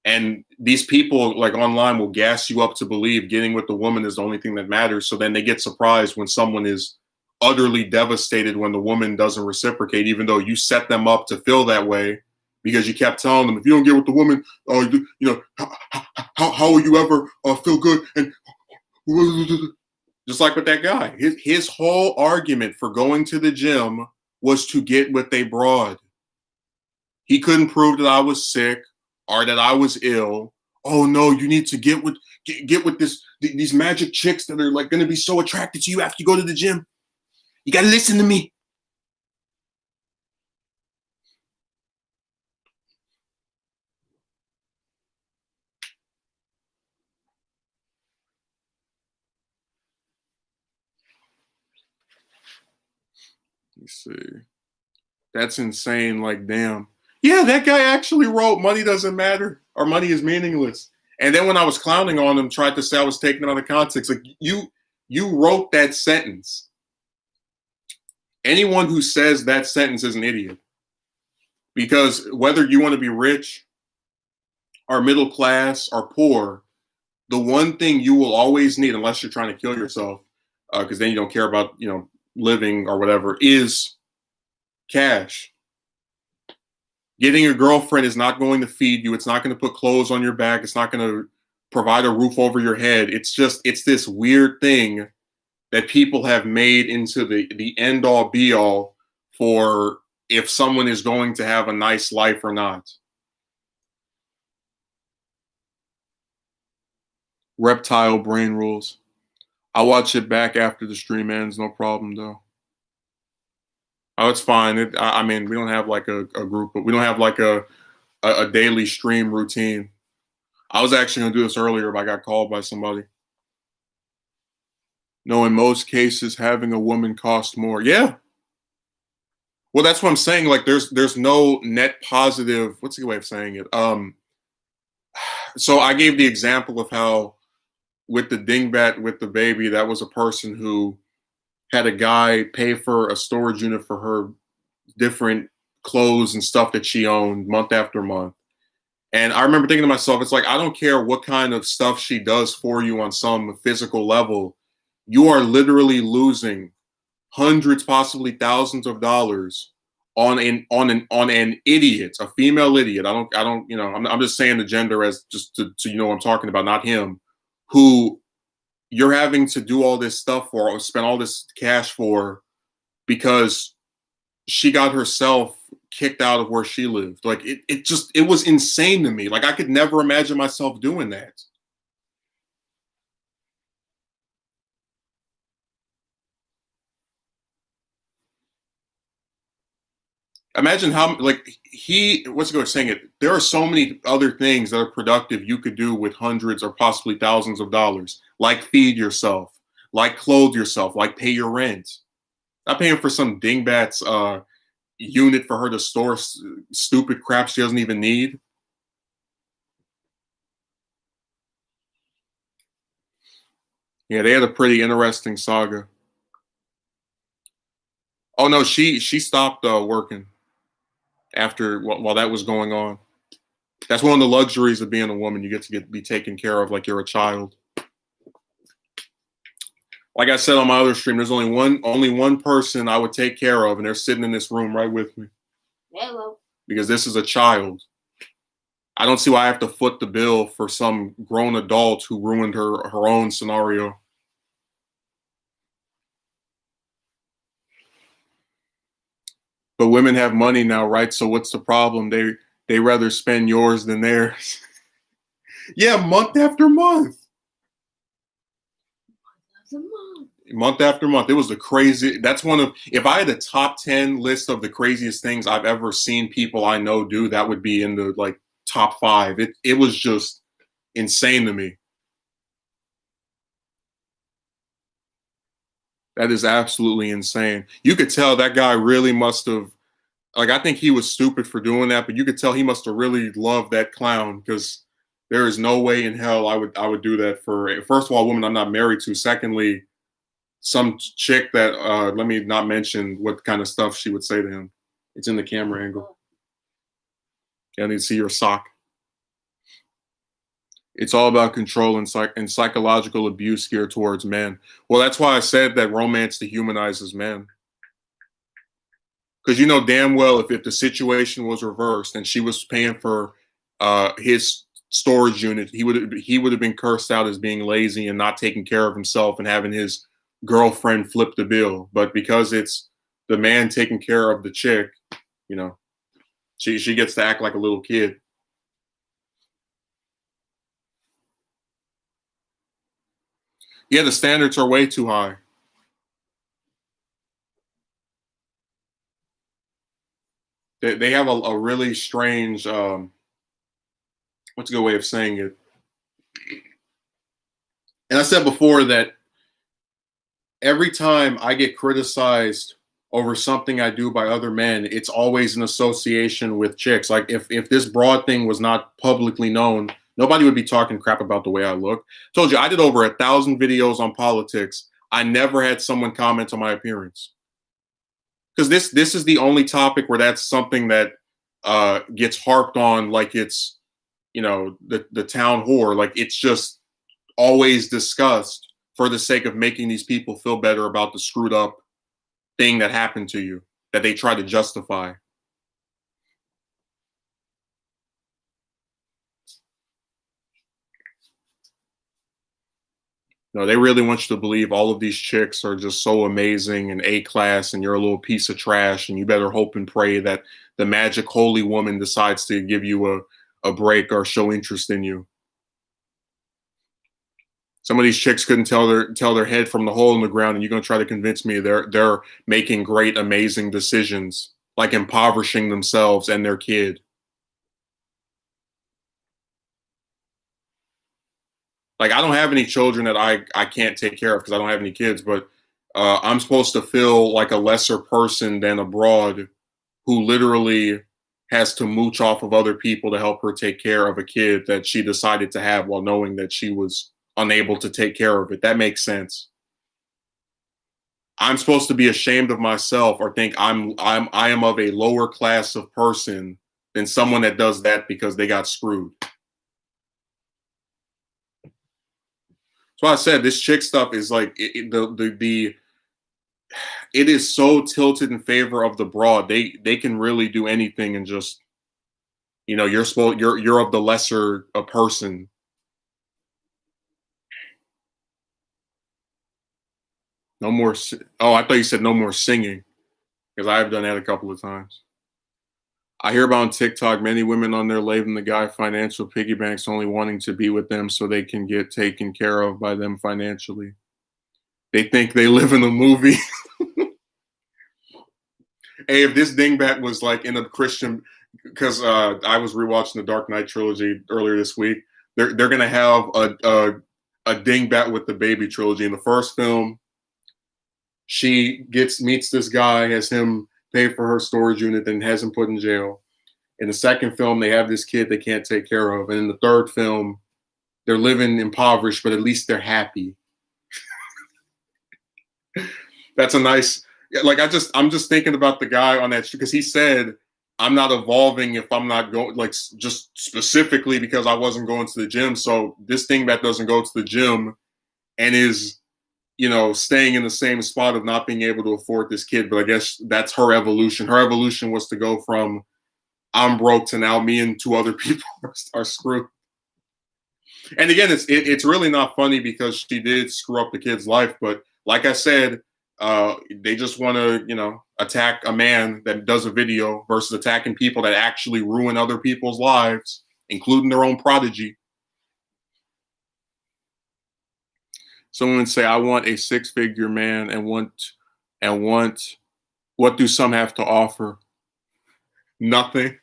And these people like online will gas you up to believe getting with the woman is the only thing that matters. So then they get surprised when someone is utterly devastated when the woman doesn't reciprocate, even though you set them up to feel that way because you kept telling them, if you don't get with the woman, how will you ever feel good? And just like with that guy, his whole argument for going to the gym was to get with a broad. He couldn't prove that I was sick or that I was ill. Oh no, you need to get with these magic chicks that are like going to be so attracted to you after you go to the gym. You got to listen to me. Let me see. That's insane. Like, damn. Yeah, that guy actually wrote money doesn't matter or money is meaningless. And then when I was clowning on him, tried to say I was taking it out of context. Like you wrote that sentence. Anyone who says that sentence is an idiot. Because whether you want to be rich are middle class, are poor, the one thing you will always need, unless you're trying to kill yourself, because then you don't care about living or whatever, is cash. Getting a girlfriend is not going to feed you. It's not going to put clothes on your back. It's not going to provide a roof over your head. It's this weird thing that people have made into the end all be all for if someone is going to have a nice life or not. Reptile brain rules. I'll watch it back after the stream ends, no problem though. Oh, it's fine. I mean, we don't have like a group, but we don't have like a daily stream routine. I was actually gonna do this earlier, but I got called by somebody. No, in most cases, having a woman costs more. Yeah. Well, that's what I'm saying. Like, there's no net positive. What's a good way of saying it? So I gave the example of how with the dingbat with the baby, that was a person who had a guy pay for a storage unit for her different clothes and stuff that she owned month after month. And I remember thinking to myself, it's like, I don't care what kind of stuff she does for you on some physical level. You are literally losing hundreds, possibly thousands of dollars on an idiot, a female idiot. I'm just saying the gender as just to what I'm talking about, not him, who you're having to do all this stuff for or spend all this cash for because she got herself kicked out of where she lived. Like it was insane to me. Like I could never imagine myself doing that. Imagine how like what's the guy saying it? There are so many other things that are productive you could do with hundreds or possibly thousands of dollars, like feed yourself, like clothe yourself, like pay your rent. Not paying for some dingbat's unit for her to store stupid crap she doesn't even need. Yeah, they had a pretty interesting saga. Oh no, she stopped working after while that was going on. That's one of the luxuries of being a woman. You get to be taken care of like you're a child. Like I said on my other stream, there's only one person I would take care of, and they're sitting in this room right with me. Hello. Because this is a child. I don't see why I have to foot the bill for some grown adult who ruined her own scenario. But women have money now, right? So what's the problem? They rather spend yours than theirs. Yeah, month after month. Month after month. It was the crazy. That's one of, if I had a top 10 list of the craziest things I've ever seen people I know do, that would be in the like top 5. It was just insane to me. That is absolutely insane. You could tell that guy really must have, like, I think he was stupid for doing that, but you could tell he must have really loved that clown because there is no way in hell I would do that for, first of all, a woman I'm not married to. Secondly, some chick that let me not mention what kind of stuff she would say to him. It's in the camera angle. I need to see your sock. It's all about control and psychological abuse geared towards men. Well, that's why I said that romance dehumanizes men. Because you know damn well if the situation was reversed and she was paying for his storage unit, he would have been cursed out as being lazy and not taking care of himself and having his girlfriend flip the bill. But because it's the man taking care of the chick, you know, she gets to act like a little kid. Yeah, the standards are way too high. They have a really strange, what's a good way of saying it? And I said before that every time I get criticized over something I do by other men, it's always an association with chicks. Like if this broad thing was not publicly known, nobody would be talking crap about the way I look. Told you, I did over 1,000 videos on politics. I never had someone comment on my appearance. Because this is the only topic where that's something that gets harped on like it's the town whore. Like, it's just always discussed for the sake of making these people feel better about the screwed up thing that happened to you that they try to justify. No, they really want you to believe all of these chicks are just so amazing and A class, and you're a little piece of trash, and you better hope and pray that the magic holy woman decides to give you a break or show interest in you. Some of these chicks couldn't tell their head from the hole in the ground, and you're gonna try to convince me they're making great, amazing decisions, like impoverishing themselves and their kid. Like, I don't have any children that I can't take care of because I don't have any kids, but I'm supposed to feel like a lesser person than a broad who literally has to mooch off of other people to help her take care of a kid that she decided to have while knowing that she was unable to take care of it. That makes sense. I'm supposed to be ashamed of myself or think I am of a lower class of person than someone that does that because they got screwed. So I said this chick stuff is like it is so tilted in favor of the broad. They can really do anything and just you're of the lesser a person. No more. Oh, I thought you said no more singing because I have done that a couple of times. I hear about on TikTok many women on there leaving the guy financial piggy banks only wanting to be with them so they can get taken care of by them financially. They think they live in a movie. Hey, if this dingbat was like in a Christian, because I was rewatching the Dark Knight trilogy earlier this week, they're gonna have a dingbat with the Baby trilogy. In the first film, she meets this guy, has him pay for her storage unit, then has him put in jail. In the second film, they have this kid they can't take care of, and in the third film, they're living impoverished, but at least they're happy. That's a nice. Like, I'm just thinking about the guy on that because he said, I'm not evolving if I'm not going, like, just specifically because I wasn't going to the gym. So this thing that doesn't go to the gym and is, staying in the same spot of not being able to afford this kid. But I guess that's her evolution. Her evolution was to go from I'm broke to now me and two other people are screwed. And again, it's really not funny because she did screw up the kid's life. But like I said, they just want to, attack a man that does a video versus attacking people that actually ruin other people's lives, including their own prodigy. Someone would say, I want a six-figure man and want what do some have to offer? Nothing.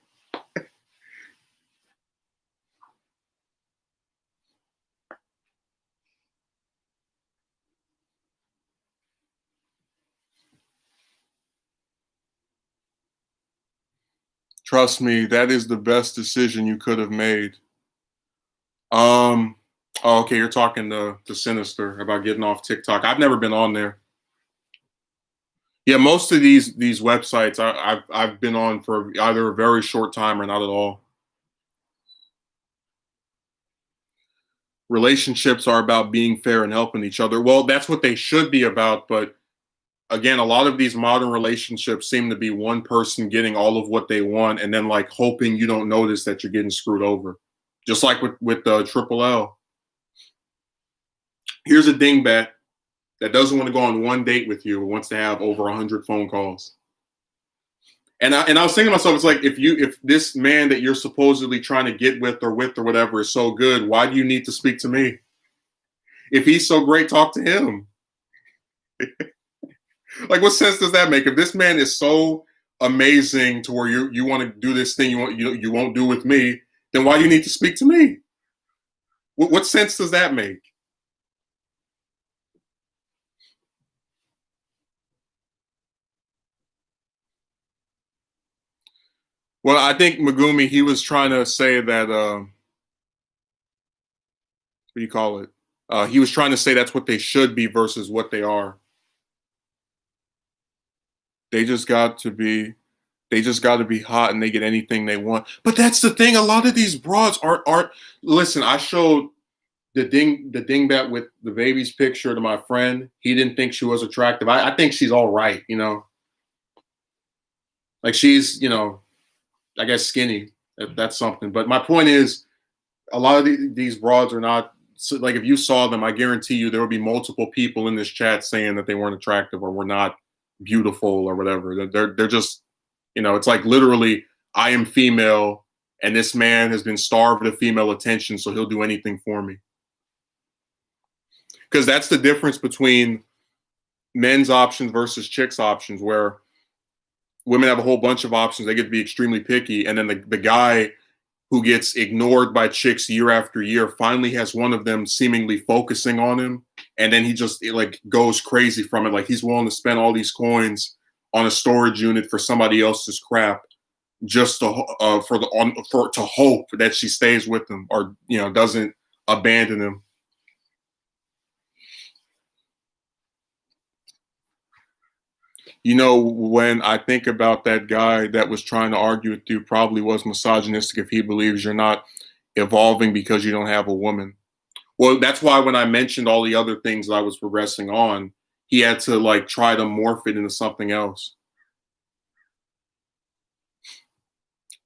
Trust me, that is the best decision you could have made. Oh, okay, you're talking to Sinister about getting off TikTok. I've never been on there. Yeah, most of these websites I've been on for either a very short time or not at all. Relationships are about being fair and helping each other. Well, that's what they should be about, but again, a lot of these modern relationships seem to be one person getting all of what they want and then like hoping you don't notice that you're getting screwed over. Just like with Triple L. Here's a dingbat that doesn't want to go on one date with you, but wants to have over 100 phone calls. And I was thinking to myself, it's like if this man that you're supposedly trying to get with or whatever is so good, why do you need to speak to me? If he's so great, talk to him. Like, what sense does that make? If this man is so amazing to where you want to do this thing you won't do with me, then why do you need to speak to me? What sense does that make? Well, I think Megumi, he was trying to say that what do you call it? He was trying to say that's what they should be versus what they are. They just got to be They just got to be hot and they get anything they want. But that's the thing. A lot of these broads aren't. Listen, I showed the dingbat with the baby's picture to my friend. He didn't think she was attractive. I think she's all right. You know, like she's, you know, I guess skinny. That's something. But my point is, a lot of these broads are not. So, like, if you saw them, I guarantee you there would be multiple people in this chat saying that they weren't attractive or were not beautiful or whatever. They're just, you know, it's like literally, I am female, and this man has been starved of female attention, so he'll do anything for me. Because that's the difference between men's options versus chicks' options, where women have a whole bunch of options. They get to be extremely picky, and then the guy who gets ignored by chicks year after year finally has one of them seemingly focusing on him, and then he just like goes crazy from it. Like he's willing to spend all these coins on a storage unit for somebody else's crap just to to hope that she stays with him or, you know, doesn't abandon him. You know, when I think about that guy that was trying to argue with you, probably was misogynistic if he believes you're not evolving because you don't have a woman. Well, that's why when I mentioned all the other things that I was progressing on, he had to like try to morph it into something else.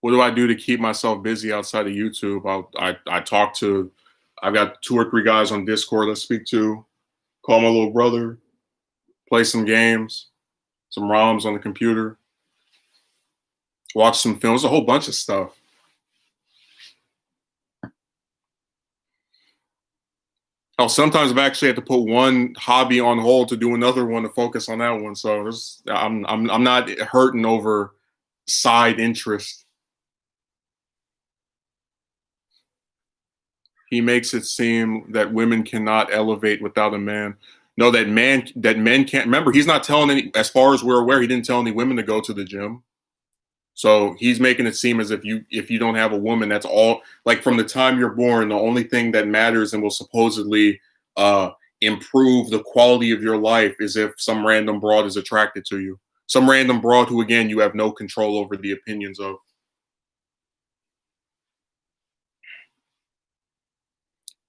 What do I do to keep myself busy outside of YouTube? I talk to, I've got 2 or 3 guys on Discord I speak to, call my little brother, play some games, some ROMs on the computer, watch some films, a whole bunch of stuff. Oh, sometimes I've actually had to put one hobby on hold to do another one to focus on that one. So I'm not hurting over side interest. He makes it seem that women cannot elevate without a man. No, that men can't. Remember, he's not telling any. As far as we're aware, he didn't tell any women to go to the gym. So he's making it seem as if you don't have a woman, that's all. Like from the time you're born, the only thing that matters and will supposedly improve the quality of your life is if some random broad is attracted to you. Some random broad who, again, you have no control over the opinions of.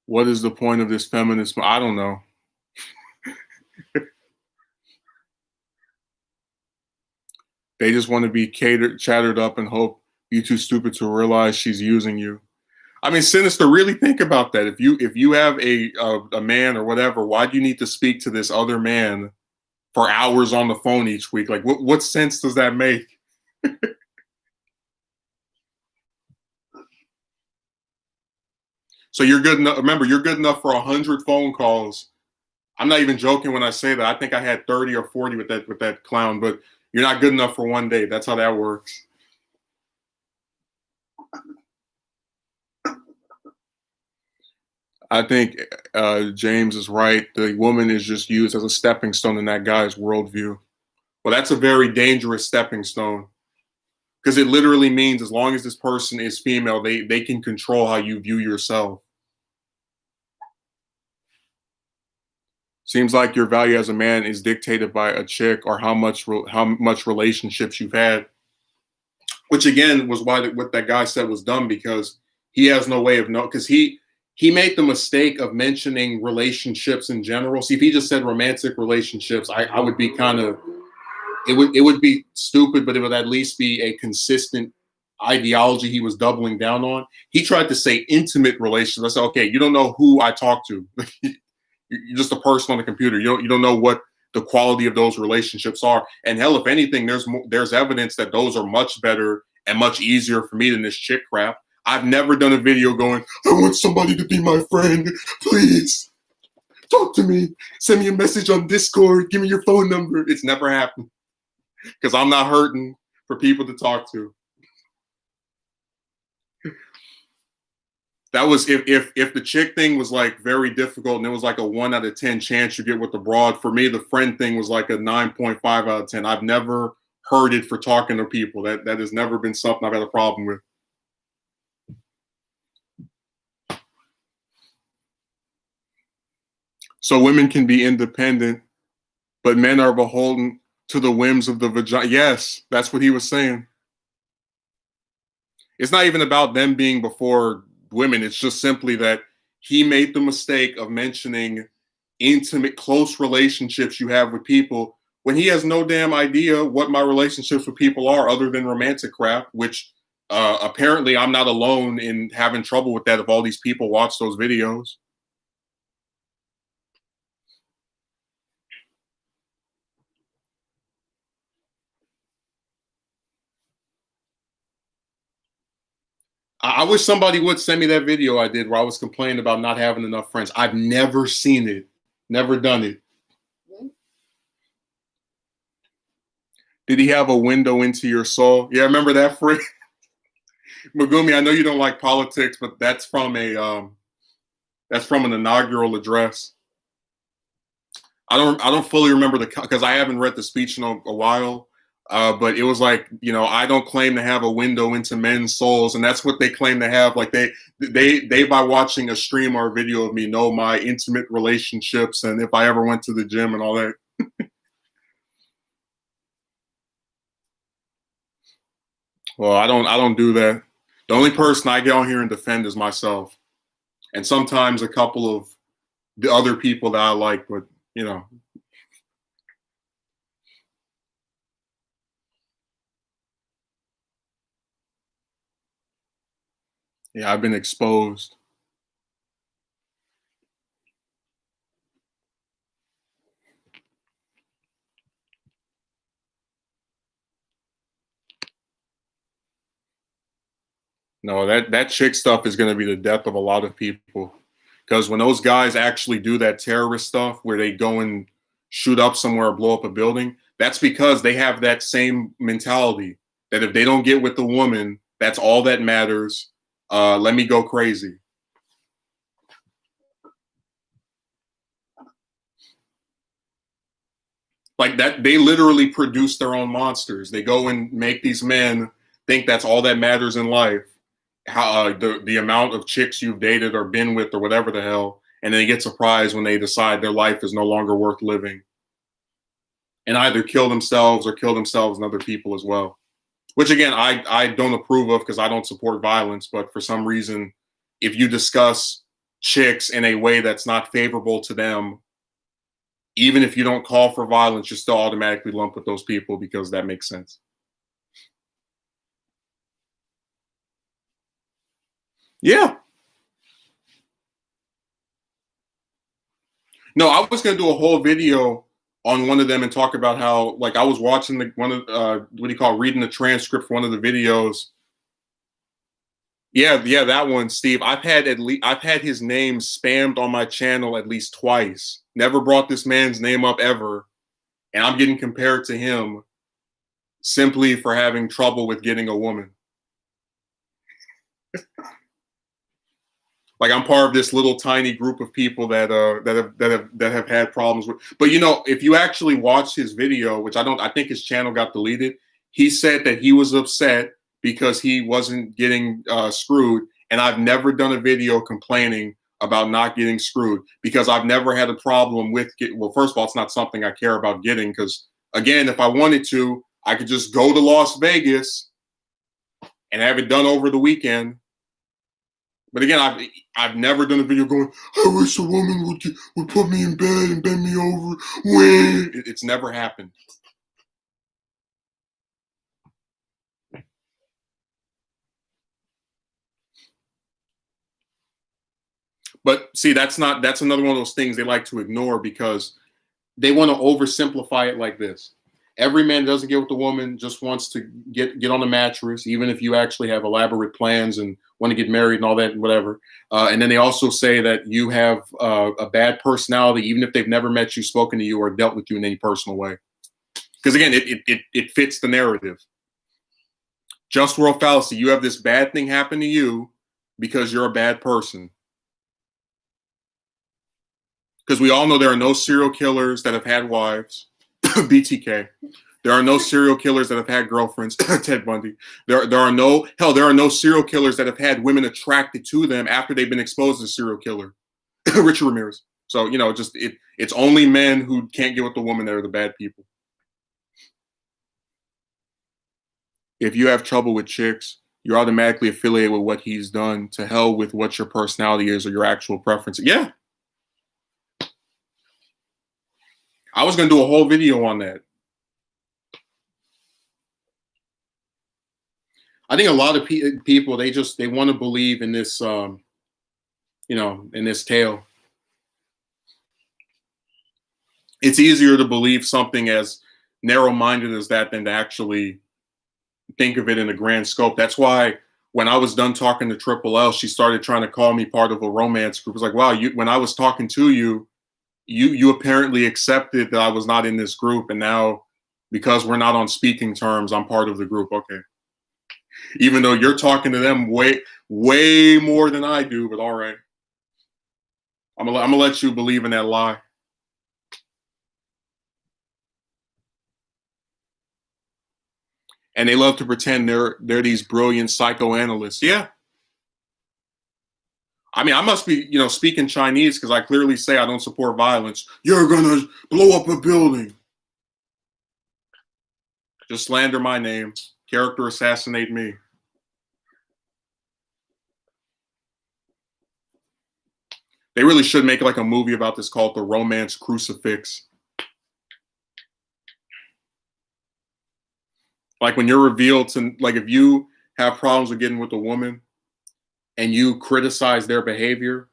What is the point of this feminist? I don't know. They just want to be chattered up and hope you too stupid to realize she's using you. I mean, Sinister, really think about that. If you have a man or whatever, why do you need to speak to this other man for hours on the phone each week? Like, what sense does that make? So you're good enough. Remember, you're good enough for 100 phone calls. I'm not even joking when I say that. I think I had 30 or 40 with that clown, but you're not good enough for one date. That's how that works. I think James is right. The woman is just used as a stepping stone in that guy's worldview. Well, that's a very dangerous stepping stone because it literally means as long as this person is female, they can control how you view yourself. Seems like your value as a man is dictated by a chick or how much relationships you've had. Which again was why what that guy said was dumb, because he has no way of knowing, because he made the mistake of mentioning relationships in general. See, if he just said romantic relationships, I would be kind of, it would be stupid, but it would at least be a consistent ideology he was doubling down on. He tried to say intimate relations. I said, okay, you don't know who I talk to. You're just a person on the computer. You don't know what the quality of those relationships are. And hell, if anything, there's evidence that those are much better and much easier for me than this chick crap. I've never done a video going, I want somebody to be my friend. Please talk to me. Send me a message on Discord. Give me your phone number. It's never happened because I'm not hurting for people to talk to. That was if the chick thing was like very difficult and it was like a 1 out of 10 chance you get with the broad. For me, the friend thing was like a 9.5 out of 10. I've never heard it for talking to people. That has never been something I've had a problem with. So women can be independent, but men are beholden to the whims of the vagina. Yes, that's what he was saying. It's not even about them being before women. It's just simply that he made the mistake of mentioning intimate, close relationships you have with people when he has no damn idea what my relationships with people are other than romantic crap, which apparently I'm not alone in having trouble with that if all these people watch those videos. I wish somebody would send me that video I did where I was complaining about not having enough friends. I've never seen it, never done it. Did he have a window into your soul? Yeah, remember that phrase? Megumi, I know you don't like politics, but that's from an inaugural address. I don't fully remember because I haven't read the speech in a while. But it was like, I don't claim to have a window into men's souls, and that's what they claim to have. Like they by watching a stream or a video of me know my intimate relationships and if I ever went to the gym and all that. Well, I don't do that. The only person I get on here and defend is myself, and sometimes a couple of the other people that I like, but you know. Yeah, I've been exposed. No, that chick stuff is going to be the death of a lot of people. Because when those guys actually do that terrorist stuff where they go and shoot up somewhere or blow up a building, that's because they have that same mentality that if they don't get with the woman, that's all that matters. Let me go crazy. Like that, they literally produce their own monsters. They go and make these men think that's all that matters in life. How the amount of chicks you've dated or been with or whatever the hell, and then they get surprised when they decide their life is no longer worth living, and either kill themselves or kill themselves and other people as well. Which again, I don't approve of because I don't support violence. But for some reason, if you discuss chicks in a way that's not favorable to them, even if you don't call for violence, you're still automatically lumped with those people because that makes sense. Yeah. No, I was gonna do a whole video on one of them and talk about how, like, I was watching one of what do you call reading the transcript for one of the videos. Yeah, yeah, that one, Steve. I've had his name spammed on my channel at least twice. Never brought this man's name up ever, and I'm getting compared to him simply for having trouble with getting a woman. Like I'm part of this little tiny group of people that have had problems with. But if you actually watch his video, which I think his channel got deleted. He said that he was upset because he wasn't getting screwed, and I've never done a video complaining about not getting screwed because I've never had a problem with well, first of all, it's not something I care about getting because again, if I wanted to, I could just go to Las Vegas and have it done over the weekend. But again, I've never done a video going, I wish a woman would put me in bed and bend me over. It's never happened. But see, that's another one of those things they like to ignore because they want to oversimplify it like this. Every man doesn't get with the woman just wants to get on the mattress, even if you actually have elaborate plans and want to get married and all that and whatever. And then they also say that you have a bad personality, even if they've never met you, spoken to you, or dealt with you in any personal way. Because again, it fits the narrative. Just world fallacy. You have this bad thing happen to you because you're a bad person. Because we all know there are no serial killers that have had wives. BTK. There are no serial killers that have had girlfriends. Ted Bundy. There are no serial killers that have had women attracted to them after they've been exposed to a serial killer. Richard Ramirez. So it's only men who can't get with the woman that are the bad people. If you have trouble with chicks, you're automatically affiliated with what he's done. To hell with what your personality is or your actual preference. Yeah, I was gonna do a whole video on that. I think a lot of people they want to believe in this, in this tale. It's easier to believe something as narrow-minded as that than to actually think of it in a grand scope. That's why when I was done talking to Triple L, she started trying to call me part of a romance group. It was like, wow, when I was talking to you, you apparently accepted that I was not in this group, and now because we're not on speaking terms, I'm part of the group. Okay, even though you're talking to them way more than I do, but all right, I'm gonna let you believe in that lie. And they love to pretend they're these brilliant psychoanalysts. Yeah. I mean, I must be, speaking Chinese because I clearly say I don't support violence. You're gonna blow up a building. Just slander my name. Character assassinate me. They really should make like a movie about this called The Romance Crucifix. Like when you're revealed to, like if you have problems with getting with a woman and you criticize their behavior,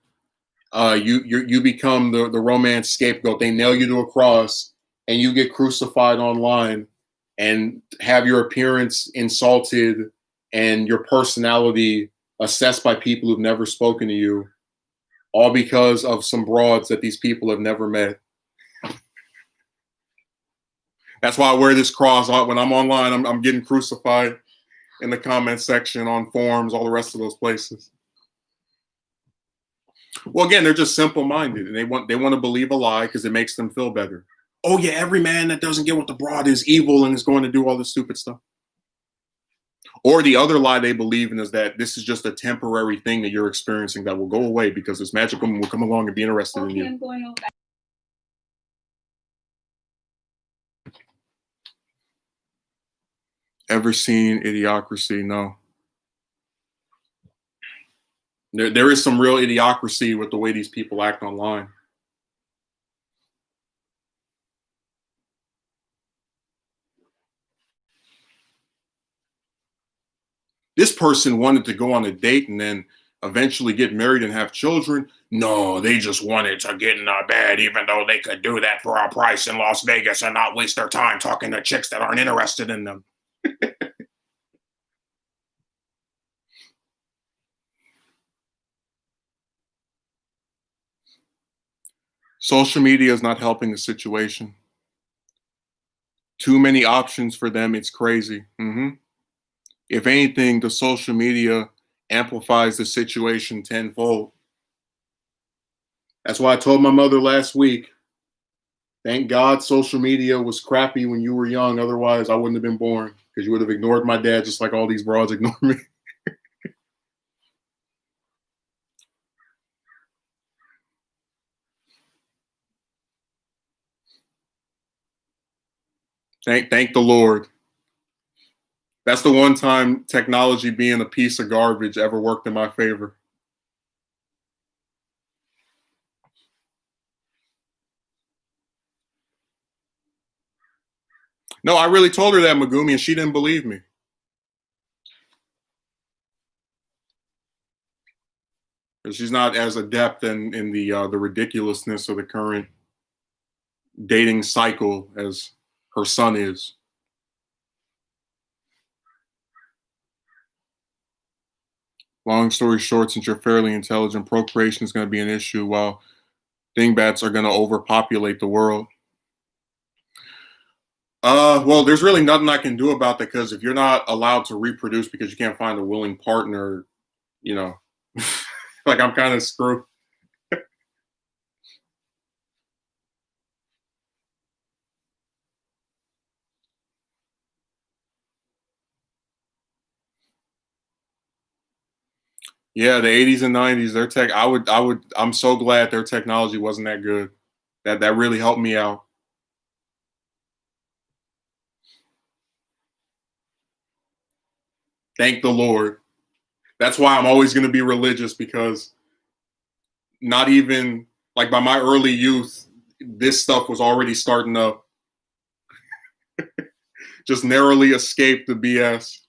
you become the romance scapegoat. They nail you to a cross and you get crucified online and have your appearance insulted and your personality assessed by people who've never spoken to you, all because of some broads that these people have never met. That's why I wear this cross. When I'm online, I'm getting crucified in the comment section, on forums, all the rest of those places. Well, again, they're just simple-minded, and they want to believe a lie because it makes them feel better. Oh yeah, every man that doesn't get with the broad is evil and is going to do all this stupid stuff. Or the other lie they believe in is that this is just a temporary thing that you're experiencing that will go away because this magic woman will come along and be interested in you. I'm going over. Ever seen Idiocracy? No. There is some real idiocracy with the way these people act online. This person wanted to go on a date and then eventually get married and have children. No, they just wanted to get in our bed, even though they could do that for a price in Las Vegas and not waste their time talking to chicks that aren't interested in them. Social media is not helping the situation. Too many options for them. It's crazy. If anything, the social media amplifies the situation tenfold. That's why I told my mother last week, thank God social media was crappy when you were young. Otherwise, I wouldn't have been born because you would have ignored my dad just like all these broads ignore me. Thank the Lord. That's the one time technology being a piece of garbage ever worked in my favor. No, I really told her that, Megumi, and she didn't believe me. She's not as adept in the ridiculousness of the current dating cycle as her son is. Long story short, since you're fairly intelligent, procreation is going to be an issue while dingbats are going to overpopulate the world. Well, there's really nothing I can do about that because if you're not allowed to reproduce because you can't find a willing partner, like I'm kind of screwed. Yeah, the 80s and 90s, their tech, I'm so glad their technology wasn't that good. That really helped me out. Thank the Lord. That's why I'm always going to be religious, because not even like by my early youth, this stuff was already starting to just narrowly escape the BS.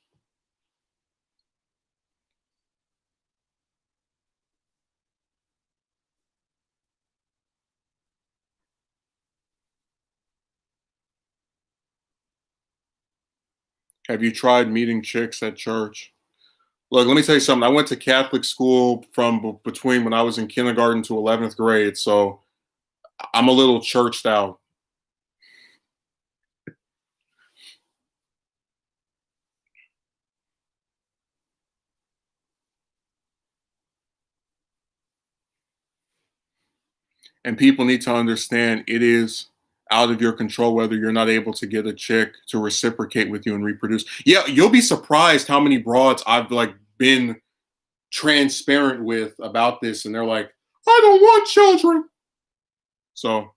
Have you tried meeting chicks at church? Look, let me tell you something. I went to Catholic school from between when I was in kindergarten to 11th grade, so I'm a little churched out. And people need to understand it is out of your control whether you're not able to get a chick to reciprocate with you and reproduce. Yeah, you'll be surprised how many broads I've like been transparent with about this, and they're like, I don't want children. So,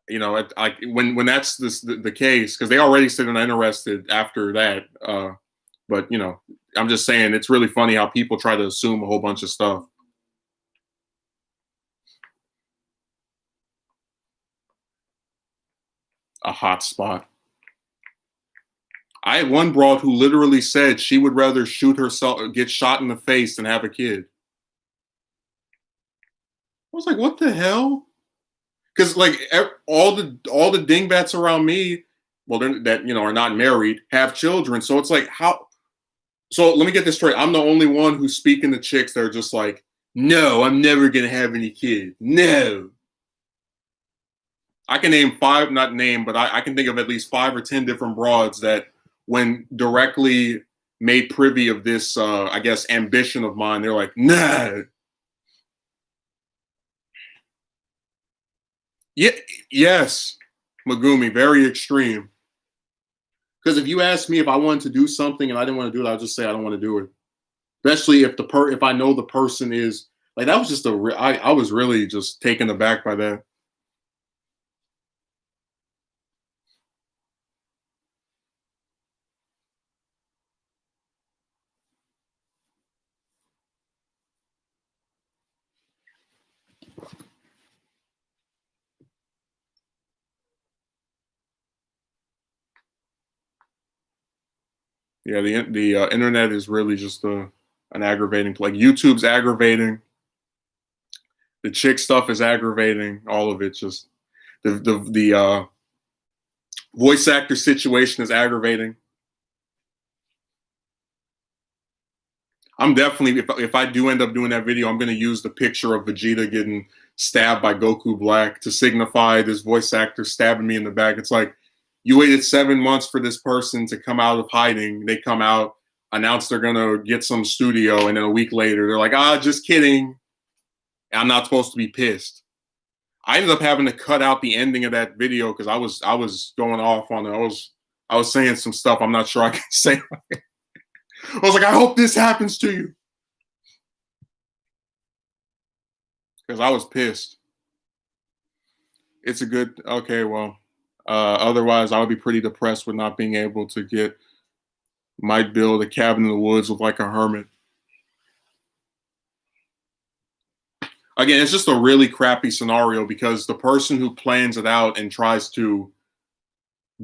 you know, when that's the case, because they already said they're not interested after that. But you know, I'm just saying it's really funny how people try to assume a whole bunch of stuff. A hot spot. I had one broad who literally said she would rather shoot herself, get shot in the face, than have a kid. I was like, what the hell? Because like all the dingbats around me, well, that are not married, have children. So it's like, how? So let me get this straight. I'm the only one who's speaking to chicks that are just like, no, I'm never gonna have any kids. No. I can name five, not name, but I can think of at least 5 or 10 different broads that, when directly made privy of this, I guess, ambition of mine, they're like, nah. Yeah, yes, Megumi, very extreme. Because if you ask me if I wanted to do something and I didn't want to do it, I'll just say I don't want to do it. Especially if I know the person is like, that was just I was really just taken aback by that. Yeah, the internet is really just an aggravating. Like YouTube's aggravating. The chick stuff is aggravating. All of it just the voice actor situation is aggravating. I'm definitely, if I do end up doing that video, I'm going to use the picture of Vegeta getting stabbed by Goku Black to signify this voice actor stabbing me in the back. It's like, you waited 7 months for this person to come out of hiding. They come out, announce they're going to get some studio, and then a week later they're like, just kidding. I'm not supposed to be pissed. I ended up having to cut out the ending of that video because I was going off on it. I was saying some stuff I'm not sure I can say. I was like, I hope this happens to you. Because I was pissed. It's a good, okay, well, otherwise I would be pretty depressed with not being able to might build a cabin in the woods with like a hermit. Again, it's just a really crappy scenario because the person who plans it out and tries to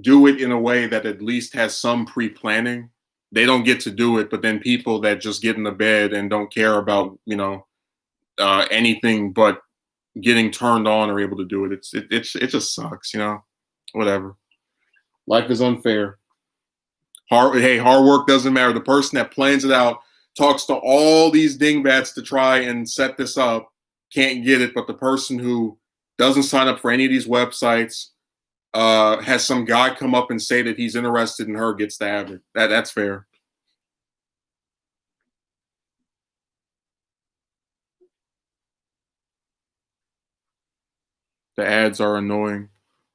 do it in a way that at least has some pre-planning, they don't get to do it. But then people that just get in the bed and don't care about, anything but getting turned on are able to do it. It just sucks, whatever. Life is unfair. Hard work doesn't matter. The person that plans it out, talks to all these dingbats to try and set this up, can't get it. But the person who doesn't sign up for any of these websites, has some guy come up and say that he's interested in her, gets to have it. That's fair. The ads are annoying.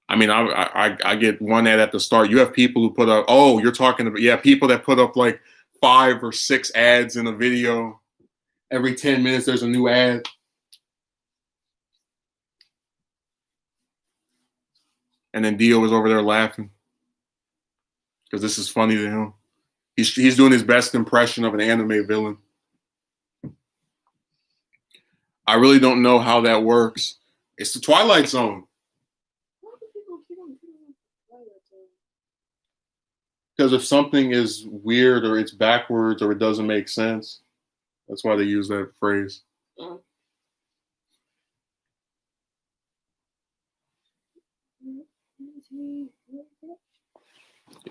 I mean, I get one ad at the start. You have people who put up, oh, you're talking about, yeah, people that put up like 5 or 6 ads in a video. Every 10 minutes, there's a new ad. And then Dio was over there laughing because this is funny to him. He's doing his best impression of an anime villain. I really don't know how that works. It's the Twilight Zone. Why do people keep on doing that? Because if something is weird or it's backwards or it doesn't make sense, that's why they use that phrase. Yeah.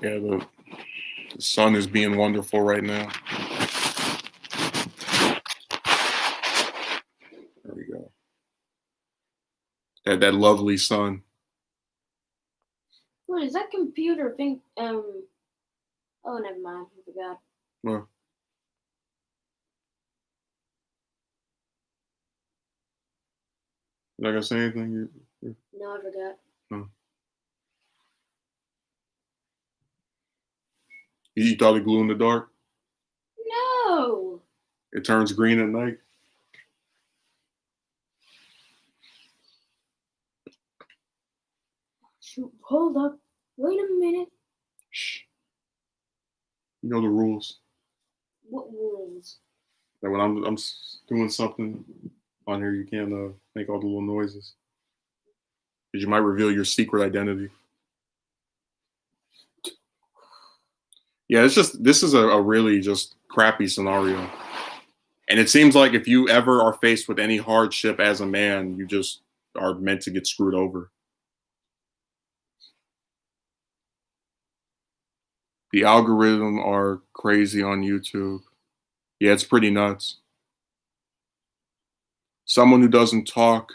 Yeah, the sun is being wonderful right now. There we go. That lovely sun. What is that computer thing? Oh, never mind. I forgot. Well, not gonna say anything. No, I forgot. You thought of glue in the dark? No. It turns green at night. Shoot, hold up. Wait a minute. Shh. You know the rules. What rules? That when I'm doing something on here, you can't make all the little noises. Because you might reveal your secret identity. Yeah, this is a really just crappy scenario. And it seems like if you ever are faced with any hardship as a man, you just are meant to get screwed over. The algorithm are crazy on YouTube. Yeah, it's pretty nuts. Someone who doesn't talk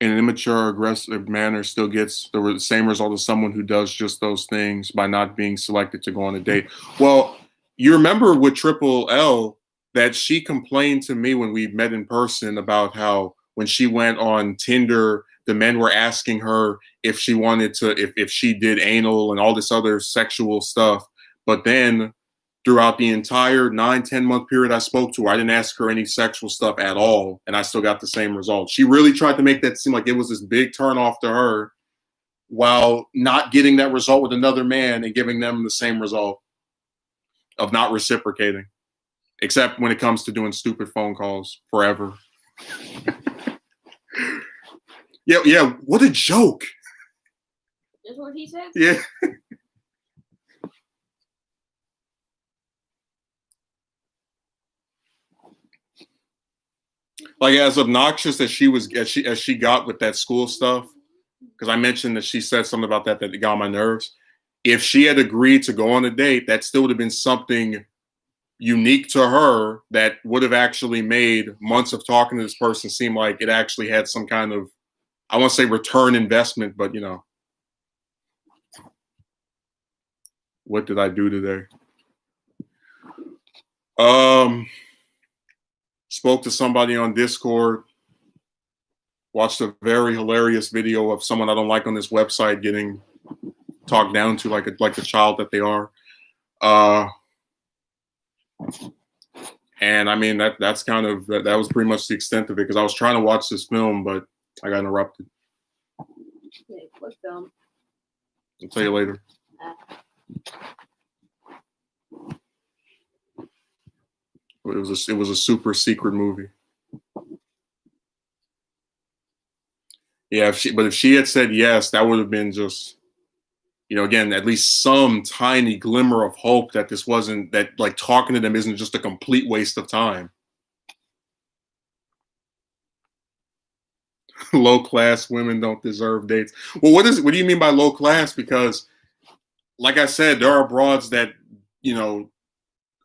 in an immature, aggressive manner still gets the same result as someone who does just those things by not being selected to go on a date. Well, you remember with Triple L that she complained to me when we met in person about how when she went on Tinder, the men were asking her if she wanted to, if she did anal and all this other sexual stuff. But then throughout the entire 9-10 month period I spoke to her, I didn't ask her any sexual stuff at all, and I still got the same result. She really tried to make that seem like it was this big turnoff to her while not getting that result with another man and giving them the same result of not reciprocating, except when it comes to doing stupid phone calls forever. Yeah, what a joke. That's what he said? Yeah. Like as obnoxious as she got with that school stuff, because I mentioned that she said something about that got on my nerves. If she had agreed to go on a date, that still would have been something unique to her that would have actually made months of talking to this person seem like it actually had some kind of, I won't say return investment, but you know. What did I do today? Spoke to somebody on Discord, watched a very hilarious video of someone I don't like on this website getting talked down to like the child that they are. And I mean that's kind of that was pretty much the extent of it because I was trying to watch this film, but I got interrupted. Yeah, what film? I'll tell you later. It was a super secret movie. Yeah, if she had said yes, that would have been just, you know, again, at least some tiny glimmer of hope that this wasn't that like talking to them isn't just a complete waste of time. Low class women don't deserve dates. Well, what do you mean by low class? Because like I said, there are broads that, you know,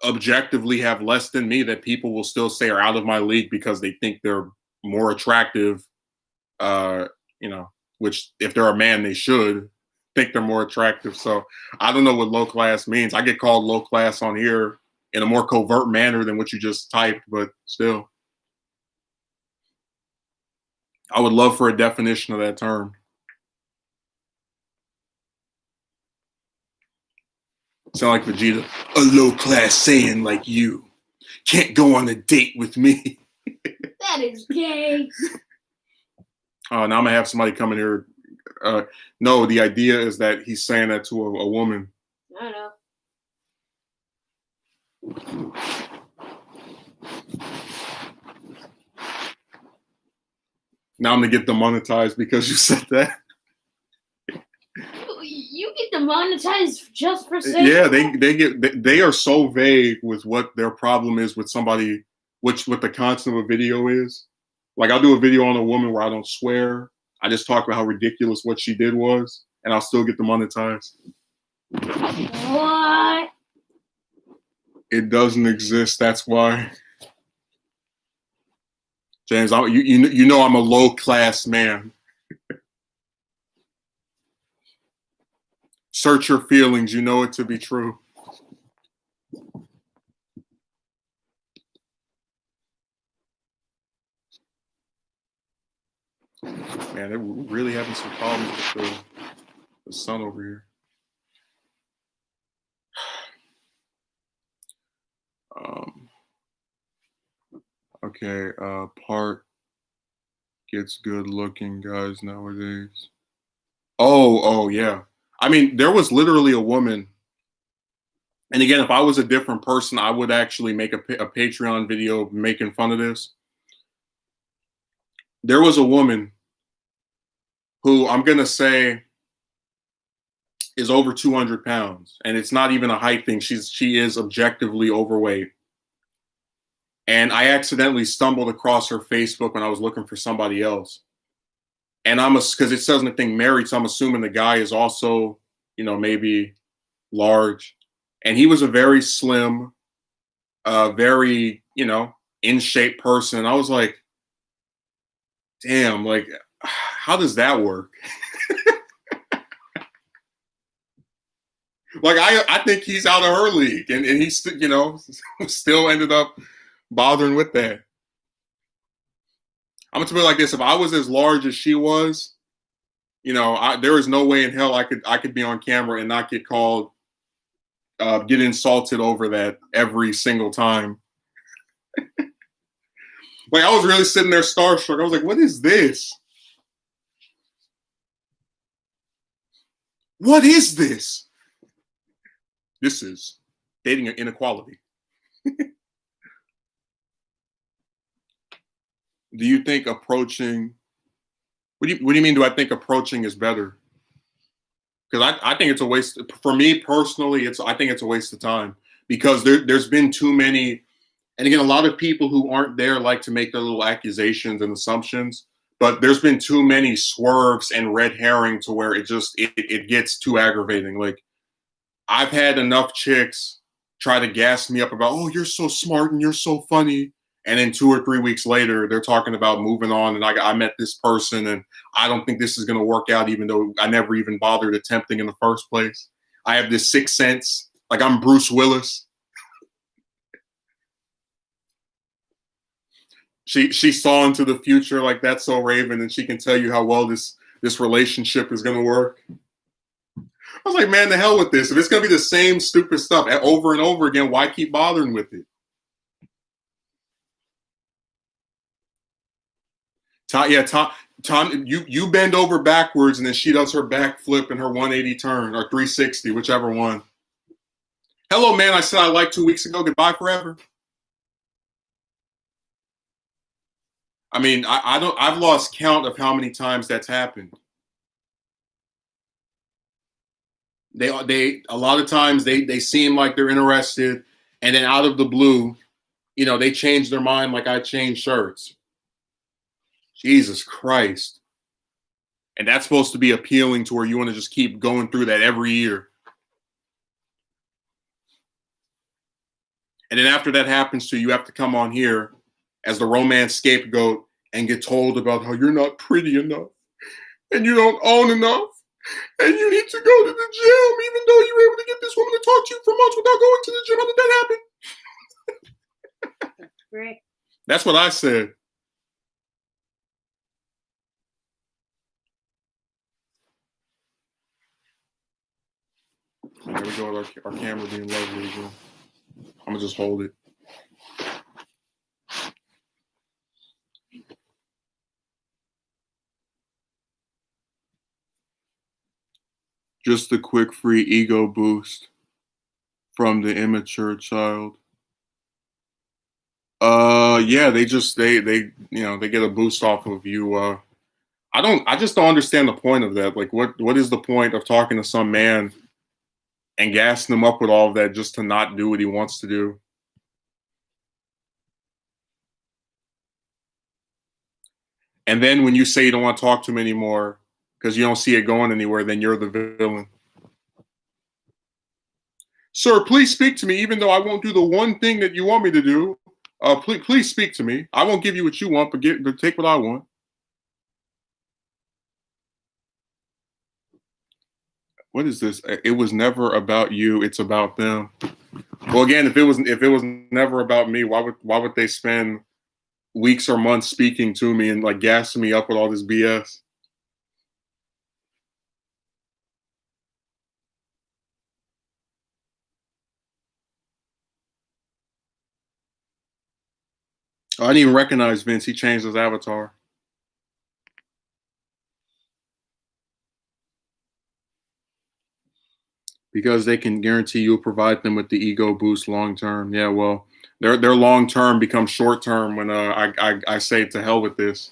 objectively have less than me that people will still say are out of my league because they think they're more attractive, you know, which if they're a man, they should think they're more attractive. So I don't know what low class means. I get called low class on here in a more covert manner than what you just typed, but still. I would love for a definition of that term. Sound like Vegeta. A low class saying like you can't go on a date with me. That is gay. Now I'm gonna have somebody come in here. No, the idea is that he's saying that to a woman. I know. Now I'm gonna get demonetized because you said that. You get demonetized just for saying Yeah, that? they are so vague with what their problem is with somebody, which what the content of a video is. Like I'll do a video on a woman where I don't swear. I just talk about how ridiculous what she did was, and I'll still get demonetized. What? It doesn't exist. That's why. James, you know I'm a low class man. Search your feelings. You know it to be true. Man, they're really having some problems with the sun over here. Okay, Park gets good looking guys nowadays. Oh, yeah. I mean, there was literally a woman. And again, if I was a different person, I would actually make a Patreon video making fun of this. There was a woman who I'm going to say is over 200 pounds. And it's not even a height thing. She is objectively overweight. And I accidentally stumbled across her Facebook when I was looking for somebody else. And because it says in the thing married, so I'm assuming the guy is also, maybe large. And he was a very slim, very, in shape person. And I was like, damn, like, how does that work? Like, I think he's out of her league. And he's, still ended up bothering with that. I'm gonna put it like this: if I was as large as she was, there is no way in hell I could be on camera and not get called, get insulted over that every single time. Like I was really sitting there starstruck. I was like, "What is this? What is this? This is dating inequality." Do you think approaching? What do you mean? Do I think approaching is better? Because I think it's a waste. For me personally, I think it's a waste of time because there's been too many. And again, a lot of people who aren't there like to make their little accusations and assumptions. But there's been too many swerves and red herring to where it gets too aggravating. Like I've had enough chicks try to gas me up about, oh, you're so smart and you're so funny. And then 2 or 3 weeks later, they're talking about moving on. And I met this person and I don't think this is going to work out, even though I never even bothered attempting in the first place. I have this sixth sense. Like I'm Bruce Willis. She saw into the future like That's So Raven, and she can tell you how well this relationship is going to work. I was like, man, the hell with this. If it's going to be the same stupid stuff over and over again, why keep bothering with it? Tom, you bend over backwards and then she does her backflip and her 180 turn or 360, whichever one. Hello, man. I said I like 2 weeks ago. Goodbye forever. I mean, I've lost count of how many times that's happened. They a lot of times they seem like they're interested, and then out of the blue, they change their mind like I change shirts. Jesus Christ. And that's supposed to be appealing to where you want to just keep going through that every year. And then after that happens to you, you have to come on here as the romance scapegoat and get told about how you're not pretty enough and you don't own enough and you need to go to the gym even though you were able to get this woman to talk to you for months without going to the gym. How did that happen? Great. That's what I said. There we go with our camera being lovely again. I'm going to just hold it. Just a quick free ego boost from the immature child. Yeah, they get a boost off of you I just don't understand the point of that. Like, what is the point of talking to some man and gassing him up with all of that just to not do what he wants to do? And then when you say you don't want to talk to him anymore because you don't see it going anywhere, then you're the villain. Sir, please speak to me, even though I won't do the one thing that you want me to do. Please speak to me. I won't give you what you want, but take what I want. What is this? It was never about you. It's about them. Well, again, if it was never about me, why would they spend weeks or months speaking to me and like gassing me up with all this BS? I didn't even recognize Vince. He changed his avatar. Because they can guarantee you'll provide them with the ego boost long term. Yeah, well, their long term becomes short term when I say to hell with this.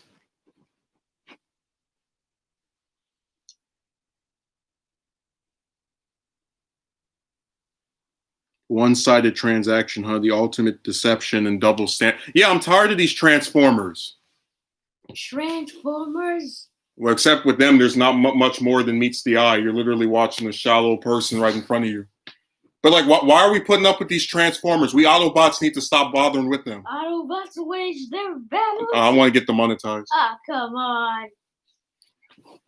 One-sided transaction, huh? The ultimate deception and double stand. Yeah, I'm tired of these Transformers. Transformers. Well, except with them, there's not much more than meets the eye. You're literally watching a shallow person right in front of you. But like, why are we putting up with these Transformers? We Autobots need to stop bothering with them. Autobots wage their battles. I want to get them monetized. Ah, come on.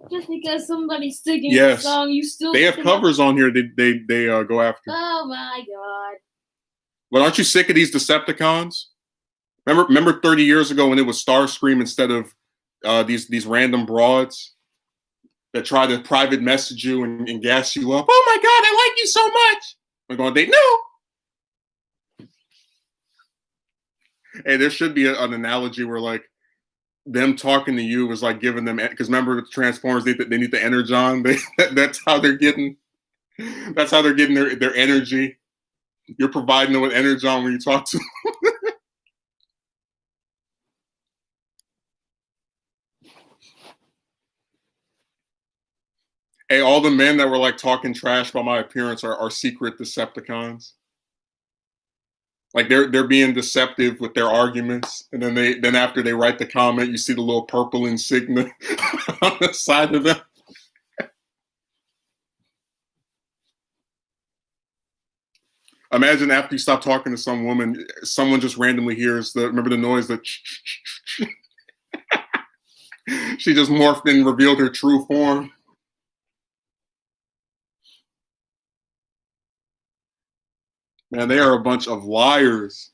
Just because somebody's singing yes. the song, you still. They have covers on here. They go after. Oh my god. But aren't you sick of these Decepticons? Remember 30 years ago when it was Starscream instead of these random broads that try to private message you and gas you up. Oh my God, I like you so much. We're going, they know. Hey, there should be an analogy where like them talking to you was like giving them, because remember the Transformers, they need the energon. That's how they're getting. That's how they're getting their energy. You're providing them with energon when you talk to them. Hey, all the men that were like talking trash about my appearance are secret Decepticons. Like they're being deceptive with their arguments, and then after they write the comment, you see the little purple insignia on the side of them. Imagine after you stop talking to some woman, someone just randomly hears remember the noise that she just morphed and revealed her true form. Man, they are a bunch of liars.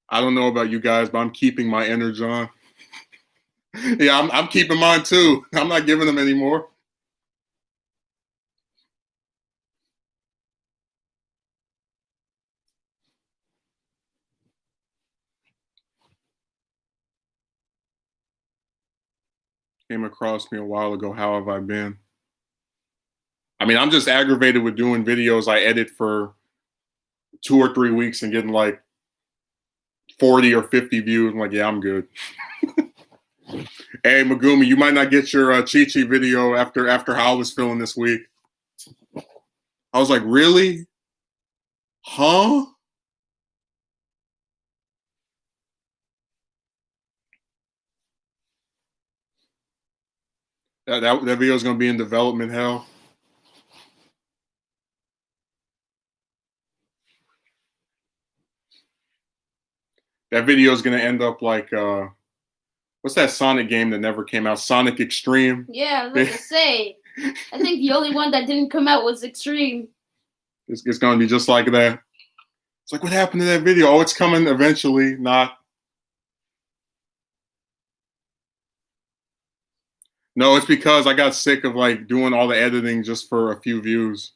I don't know about you guys, but I'm keeping my energon. Yeah, I'm keeping mine too. I'm not giving them anymore. Came across me a while ago. How have I been? I mean, I'm just aggravated with doing videos I edit for 2 or 3 weeks and getting like 40 or 50 views. I'm like, yeah, I'm good. Hey, Megumi, you might not get your Chi-Chi video after how I was feeling this week. I was like, really? Huh? That video is going to be in development hell. That video is going to end up like, what's that Sonic game that never came out? Sonic Extreme? Yeah, I was going to say. I think the only one that didn't come out was Extreme. It's going to be just like that. It's like, what happened to that video? Oh, it's coming eventually. Not. No, it's because I got sick of like doing all the editing just for a few views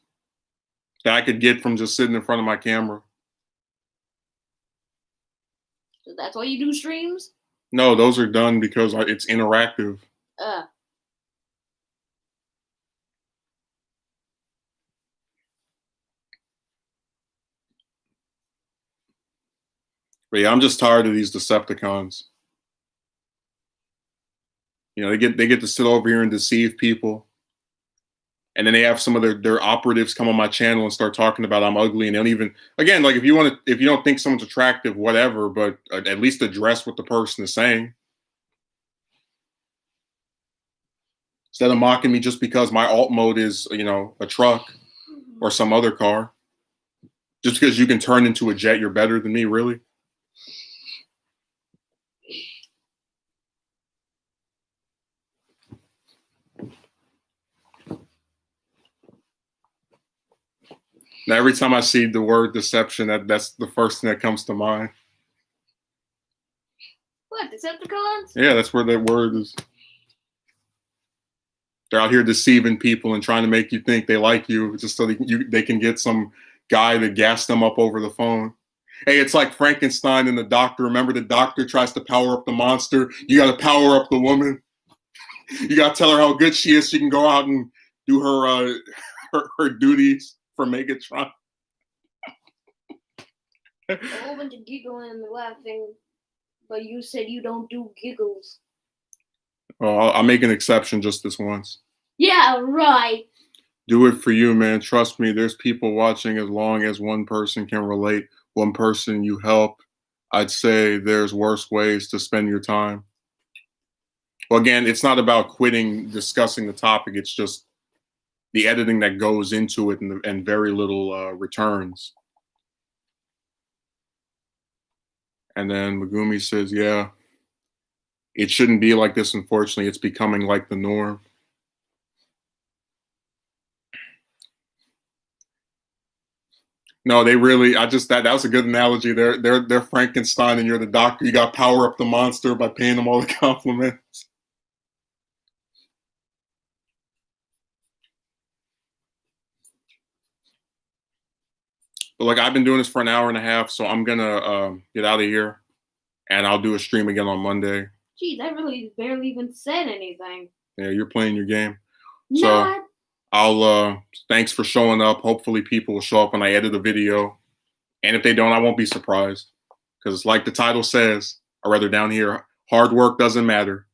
that I could get from just sitting in front of my camera. So that's why you do streams? No, those are done because it's interactive. But yeah, I'm just tired of these Decepticons. You know, they get to sit over here and deceive people, and then they have some of their operatives come on my channel and start talking about I'm ugly, and they don't even, again, like, if you don't think someone's attractive, whatever, but at least address what the person is saying instead of mocking me just because my alt mode is, you know, a truck or some other car. Just because you can turn into a jet, you're better than me, really? Now, every time I see the word deception, that's the first thing that comes to mind. What, Decepticons? Yeah, that's where that word is. They're out here deceiving people and trying to make you think they like you just so they can get some guy to gas them up over the phone. Hey, it's like Frankenstein and the doctor. Remember, the doctor tries to power up the monster. You got to power up the woman. You got to tell her how good she is. She can go out and do her duties for Megatron. A whole bunch of giggling and laughing, but you said you don't do giggles. Oh, I'll make an exception just this once. Yeah, right. Do it for you, man. Trust me, there's people watching. As long as one person can relate, one person you help, I'd say there's worse ways to spend your time. Well, again, it's not about quitting discussing the topic. It's just the editing that goes into it and very little returns. And then Megumi says, yeah, it shouldn't be like this, unfortunately. It's becoming like the norm. No, they really, that was a good analogy. They're Frankenstein and you're the doctor. You got to power up the monster by paying them all the compliments. But like, I've been doing this for an hour and a half, so I'm gonna get out of here, and I'll do a stream again on Monday. Geez, I really barely even said anything. Yeah, you're playing your game. Not. So I'll thanks for showing up. Hopefully people will show up when I edit a video. And if they don't, I won't be surprised. Because like the title says, or rather down here, hard work doesn't matter.